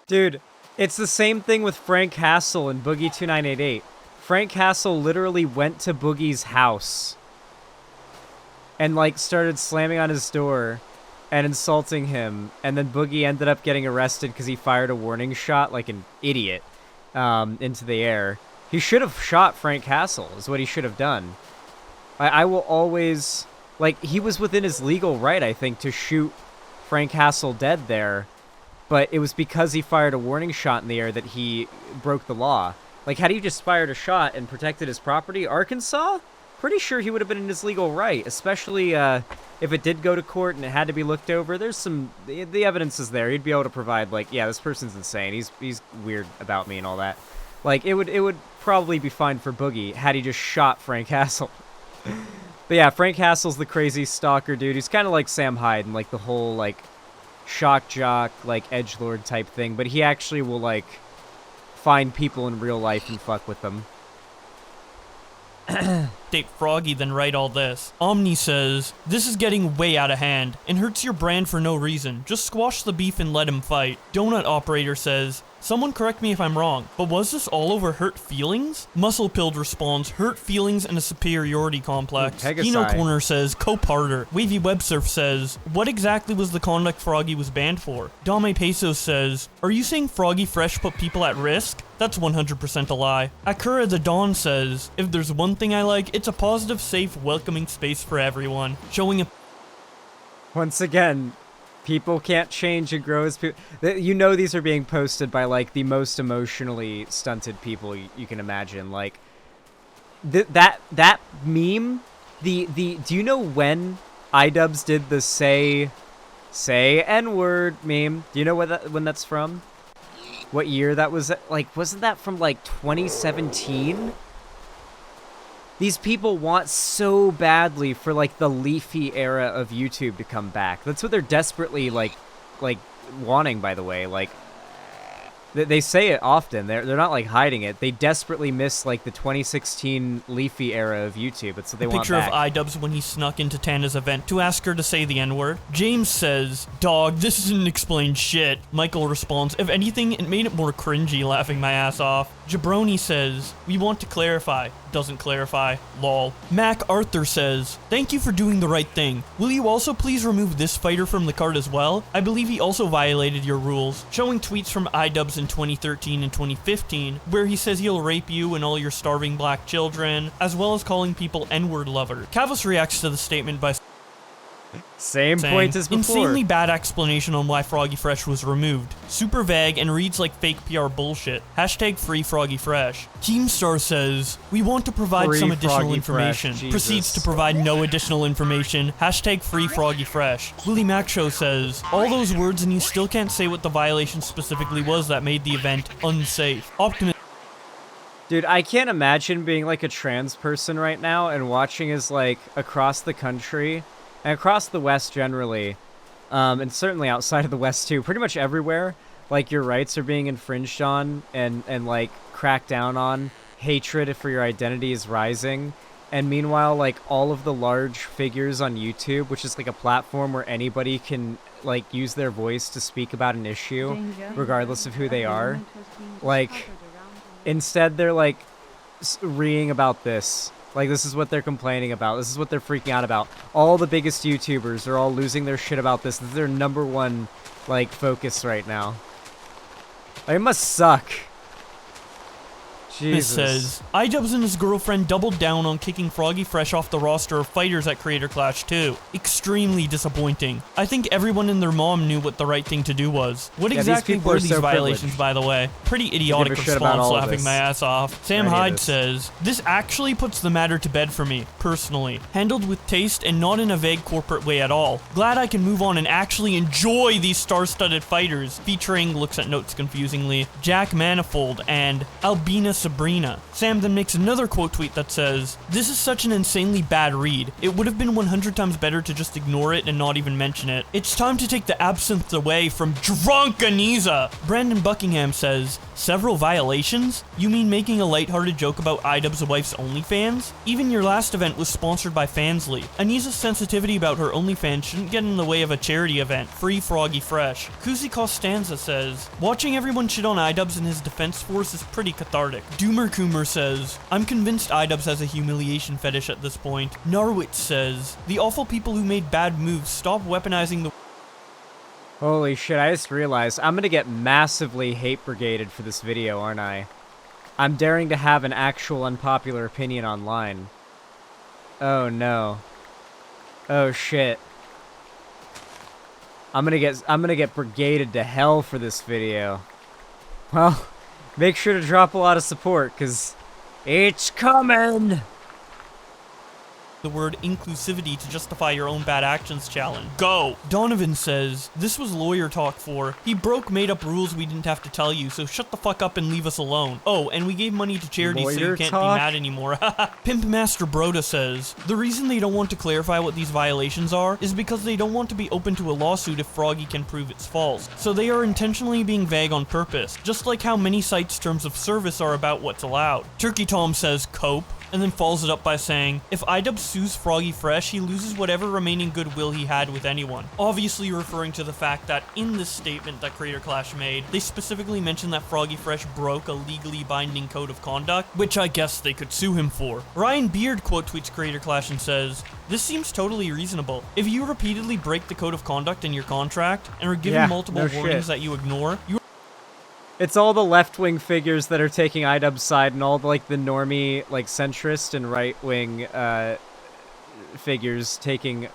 Dude, it's the same thing with Frank Castle and Boogie 2988. Frank Castle literally went to Boogie's house and like started slamming on his door and insulting him, and then Boogie ended up getting arrested because he fired a warning shot like an idiot into the air. He should have shot Frank Castle, is what he should have done. I will always, like, he was within his legal right, I think, to shoot Frank Castle dead there, but it was because he fired a warning shot in the air that he broke the law. Like, had he just fired a shot and protected his property, Arkansas, pretty sure he would have been in his legal right, especially if it did go to court and it had to be looked over. There's some, the evidence is there. He'd be able to provide, like, yeah, this person's insane. He's weird about me and all that. Like, it would probably be fine for Boogie had he just shot Frank Castle. But yeah, Frank Castle's the crazy stalker dude. He's kind of like Sam Hyde and like the whole like shock jock, like edgelord type thing, but he actually will like find people in real life and fuck with them. Date Froggy then write all this. Omni says, this is getting way out of hand and hurts your brand for no reason. Just squash the beef and let him fight. Donut Operator says, someone correct me if I'm wrong, but was this all over hurt feelings? Muscle Pilled responds, hurt feelings and a superiority complex. Kino Corner says, co-parter. Wavy Websurf says, what exactly was the conduct Froggy was banned for? Dame Pesos says, are you saying Froggy Fresh put people at risk? That's 100% a lie. Akura the Dawn says, if there's one thing I like, it's a positive, safe, welcoming space for everyone. Showing a... Once again, people can't change and grow as people. You know these are being posted by, like, the most emotionally stunted people you can imagine. Like, that meme, do you know when iDubbbz did the say N-word meme? Do you know when that's from? What year that was? Like, wasn't that from, like, 2017? These people want so badly for, like, the leafy era of YouTube to come back. That's what they're desperately, like wanting, by the way. Like, they say it often. They're not, like, hiding it. They desperately miss, like, the 2016 leafy era of YouTube. That's what they want picture back. Of iDubbbz when he snuck into Tana's event to ask her to say the N-word. James says, dog, this isn't explained shit. Michael responds, if anything, it made it more cringy, laughing my ass off. Jabroni says, we want to clarify. Doesn't clarify. Lol. Mac Arthur says, thank you for doing the right thing. Will you also please remove this fighter from the card as well? I believe he also violated your rules. Showing tweets from iDubbbz in 2013 and 2015, where he says he'll rape you and all your starving black children, as well as calling people N-word lover. Kavos reacts to the statement by Same point as before. Insanely bad explanation on why Froggy Fresh was removed. Super vague and reads like fake PR bullshit. Hashtag free Froggy Fresh. Keemstar says, we want to provide some additional information. Proceeds to provide no additional information. Hashtag free Froggy Fresh. Willie Mac Show says, all those words and you still can't say what the violation specifically was that made the event unsafe. Dude, I can't imagine being like a trans person right now and watching as like across the country and across the West generally, and certainly outside of the West too, pretty much everywhere, like your rights are being infringed on and like cracked down on, hatred for your identity is rising, and meanwhile like all of the large figures on YouTube, which is like a platform where anybody can like use their voice to speak about an issue, regardless of who they are, like instead they're like reeing about this. Like, this is what they're complaining about. This is what they're freaking out about. All the biggest YouTubers are all losing their shit about this. This is their number one, like, focus right now. Like, it must suck. Jesus. Says, iDubbbz and his girlfriend doubled down on kicking Froggy Fresh off the roster of fighters at Creator Clash 2. Extremely disappointing. I think everyone and their mom knew what the right thing to do was. What exactly were these violations, by the way? Pretty idiotic response, laughing my ass off. Sam Hyde says, this actually puts the matter to bed for me, personally. Handled with taste and not in a vague corporate way at all. Glad I can move on and actually enjoy these star-studded fighters, featuring, looks at notes confusingly, Jack Manifold and Albina Sabrina. Sam then makes another quote tweet that says, this is such an insanely bad read. It would have been 100 times better to just ignore it and not even mention it. It's time to take the absinthe away from drunk Anisa. Brandon Buckingham says, several violations? You mean making a lighthearted joke about iDubbbz' wife's OnlyFans? Even your last event was sponsored by Fansly. Anisa's sensitivity about her OnlyFans shouldn't get in the way of a charity event. Free Froggy Fresh. Kuzi Costanza says, watching everyone shit on iDubbbz and his defense force is pretty cathartic. Doomer Coomer says, I'm convinced iDubbbz has a humiliation fetish at this point. Narwitz says, the awful people who made bad moves stop weaponizing the Holy shit, I just realized I'm gonna get massively hate brigaded for this video, aren't I? I'm daring to have an actual unpopular opinion online. Oh no. Oh shit. I'm gonna get brigaded to hell for this video. Well, make sure to drop a lot of support, cause it's coming! the word inclusivity to justify your own bad actions challenge. Go! Donovan says, this was lawyer talk for, he broke made up rules we didn't have to tell you, so shut the fuck up and leave us alone. Oh, and we gave money to charity so you can't be mad anymore. Pimp Master Broda says, the reason they don't want to clarify what these violations are is because they don't want to be open to a lawsuit if Froggy can prove it's false. So they are intentionally being vague on purpose, just like how many sites' terms of service are about what's allowed. Turkey Tom says, cope, and then follows it up by saying, if iDubbbz sues Froggy Fresh, he loses whatever remaining goodwill he had with anyone. Obviously referring to the fact that in this statement that Creator Clash made, they specifically mentioned that Froggy Fresh broke a legally binding code of conduct, which I guess they could sue him for. Ryan Beard quote tweets Creator Clash and says, this seems totally reasonable. If you repeatedly break the code of conduct in your contract and are given multiple warnings that you ignore, you It's all the left-wing figures that are taking iDubbbz side and all the, like, the normie, like, centrist and right-wing, figures taking,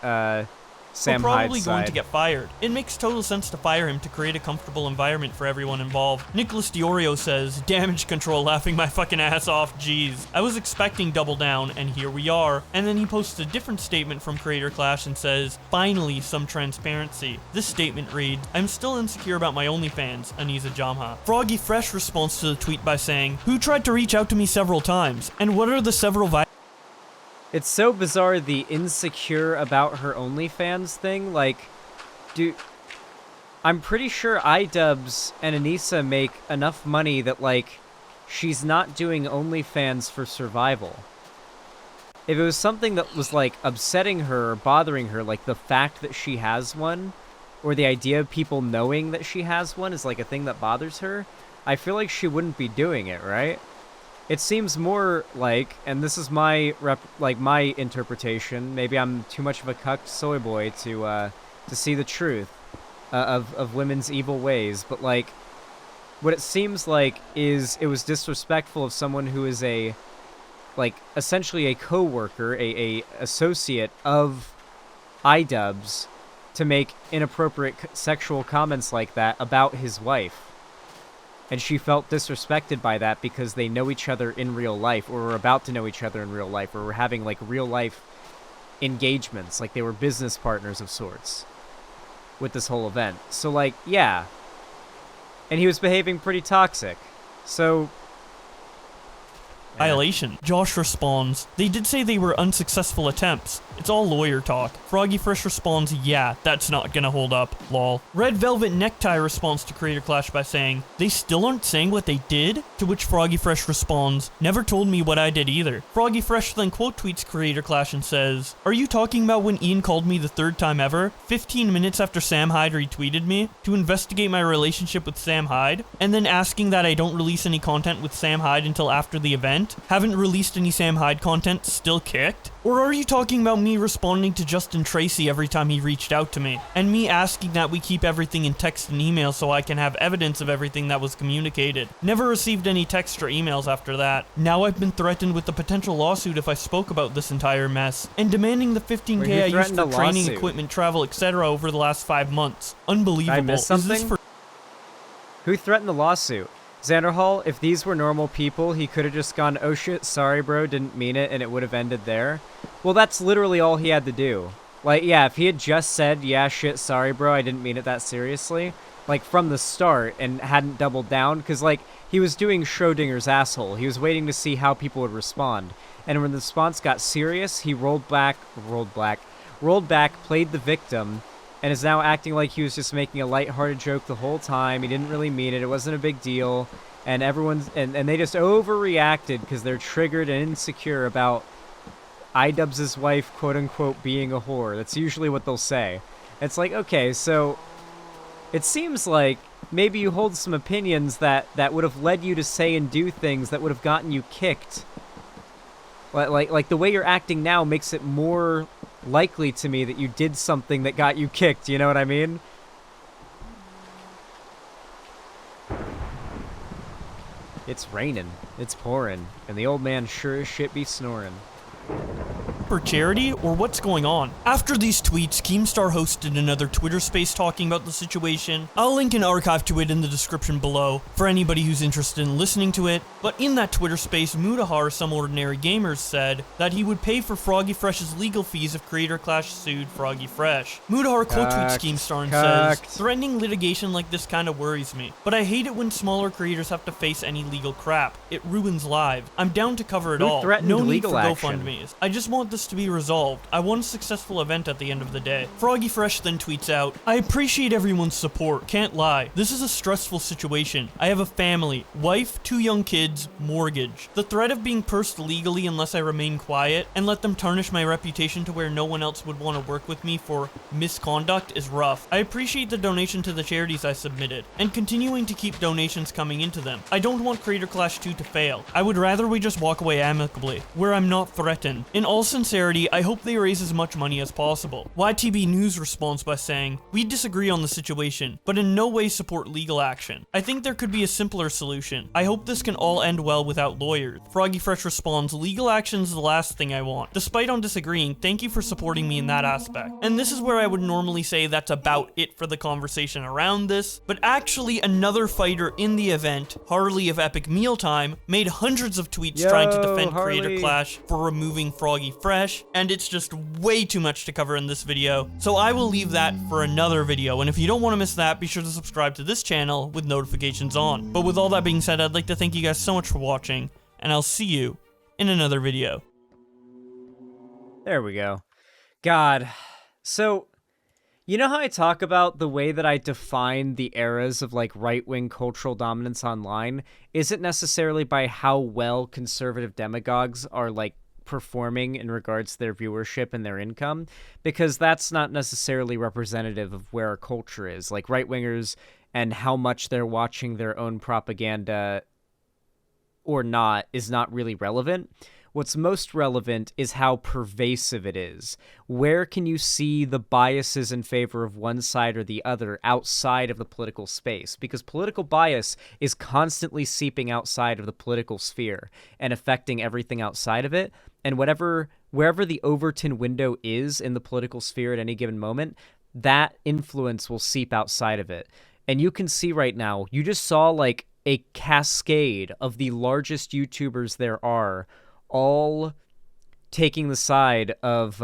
Sam Hyde's side. Probably going to get fired. It makes total sense to fire him to create a comfortable environment for everyone involved. Nicholas Diorio says, damage control, laughing my fucking ass off, jeez. I was expecting double down, and here we are. And then he posts a different statement from Creator Clash and says, finally, some transparency. This statement reads, I'm still insecure about my OnlyFans, Anisa Jamha. Froggy Fresh responds to the tweet by saying, who tried to reach out to me several times? And what are the several It's so bizarre, the insecure about her OnlyFans thing. Like, dude, I'm pretty sure iDubbbz and Anisa make enough money that, like, she's not doing OnlyFans for survival. If it was something that was, like, upsetting her or bothering her, like the fact that she has one, or the idea of people knowing that she has one is, like, a thing that bothers her, I feel like she wouldn't be doing it, right? It seems more like, and this is my my interpretation, maybe I'm too much of a cucked soy boy to see the truth of women's evil ways, but, like, what it seems like is it was disrespectful of someone who is a, like, essentially a co-worker, a associate of iDubbbz, to make inappropriate sexual comments like that about his wife. And she felt disrespected by that because they know each other in real life, or were about to know each other in real life, or were having, like, real-life engagements, like they were business partners of sorts with this whole event. So, like, yeah. And he was behaving pretty toxic. So... violation. Josh responds, they did say they were unsuccessful attempts. It's all lawyer talk. Froggy Fresh responds, yeah, that's not gonna hold up, lol. Red Velvet Necktie responds to Creator Clash by saying, they still aren't saying what they did? To which Froggy Fresh responds, never told me what I did either. Froggy Fresh then quote tweets Creator Clash and says, are you talking about when Ian called me the third time ever, 15 minutes after Sam Hyde retweeted me, to investigate my relationship with Sam Hyde, and then asking that I don't release any content with Sam Hyde until after the event? event, haven't released any Sam Hyde content, still kicked? Or are you talking about me responding to Justin Tracy every time he reached out to me, and me asking that we keep everything in text and email so I can have evidence of everything that was communicated? Never received any text or emails after that. Now I've been threatened with a potential lawsuit if I spoke about this entire mess, and demanding the $15K I used for training, equipment, travel, etc. over the last 5 months. Unbelievable. I missed something? Who threatened the lawsuit? Xander Hall, if these were normal people, he could have just gone, oh shit, sorry bro, didn't mean it, and it would have ended there. Well, that's literally all he had to do. Like, yeah, if he had just said, yeah, shit, sorry bro, I didn't mean it that seriously, like, from the start, and hadn't doubled down, because, like, he was doing Schrodinger's asshole. He was waiting to see how people would respond. And when the response got serious, he rolled back, played the victim, and is now acting like he was just making a lighthearted joke the whole time. He didn't really mean it. It wasn't a big deal. And everyone's and they just overreacted because they're triggered and insecure about iDubbbz's wife, quote unquote, being a whore. That's usually what they'll say. It's like, okay, so it seems like maybe you hold some opinions that would have led you to say and do things that would have gotten you kicked. Like the way you're acting now makes it more likely to me that you did something that got you kicked, you know what I mean? It's raining, it's pouring, and the old man sure as shit be snoring. For charity, or what's going on? After these tweets, Keemstar hosted another Twitter space talking about the situation. I'll link an archive to it in the description below for anybody who's interested in listening to it. But in that Twitter space, Mudahar, Some Ordinary Gamers, said that he would pay for Froggy Fresh's legal fees if Creator Clash sued Froggy Fresh. Mudahar quote tweets Keemstar and says, threatening litigation like this kinda worries me, but I hate it when smaller creators have to face any legal crap. It ruins lives. I'm down to cover it all. No need for GoFundMes. I just want this to be resolved. I want a successful event at the end of the day. Froggy Fresh then tweets out, I appreciate everyone's support. Can't lie. This is a stressful situation. I have a family, wife, 2 young kids, mortgage. The threat of being pursed legally unless I remain quiet and let them tarnish my reputation to where no one else would want to work with me for misconduct is rough. I appreciate the donation to the charities I submitted and continuing to keep donations coming into them. I don't want Creator Clash 2 to fail. I would rather we just walk away amicably, where I'm not threatened. In all sincerity, I hope they raise as much money as possible. YTB News responds by saying, we disagree on the situation, but in no way support legal action. I think there could be a simpler solution. I hope this can all end well without lawyers. Froggy Fresh responds, legal action is the last thing I want. Despite on disagreeing, thank you for supporting me in that aspect. And this is where I would normally say that's about it for the conversation around this, but actually another fighter in the event, Harley of Epic Mealtime, made hundreds of tweets trying to defend Creator Clash for removing Froggy Fresh, and it's just way too much to cover in this video, so I will leave that for another video, and if you don't want to miss that, be sure to subscribe to this channel with notifications on. But with all that being said, I'd like to thank you guys so much for watching, and I'll see you in another video. There we go. God. So, you know how I talk about the way that I define the eras of, like, right-wing cultural dominance online isn't necessarily by how well conservative demagogues are, like, performing in regards to their viewership and their income, because that's not necessarily representative of where our culture is. Like, right-wingers and how much they're watching their own propaganda or not is not really relevant. What's most relevant is how pervasive it is. Where can you see the biases in favor of one side or the other outside of the political space? Because political bias is constantly seeping outside of the political sphere and affecting everything outside of it. And wherever the Overton window is in the political sphere at any given moment, that influence will seep outside of it. And you can see right now, you just saw like a cascade of the largest YouTubers there are all taking the side of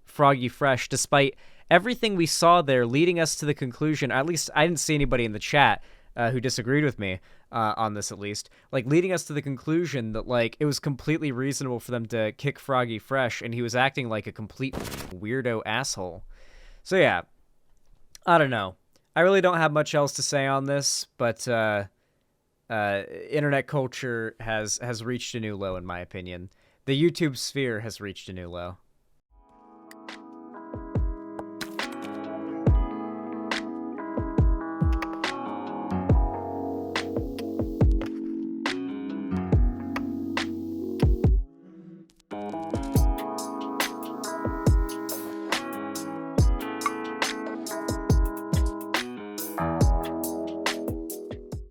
Froggy Fresh, despite everything we saw there leading us to the conclusion, at least I didn't see anybody in the chat who disagreed with me on this, at least, like leading us to the conclusion that like it was completely reasonable for them to kick Froggy Fresh, and he was acting like a complete weirdo asshole. So yeah, I don't know. I really don't have much else to say on this, but internet culture has reached a new low, in my opinion. The YouTube sphere has reached a new low.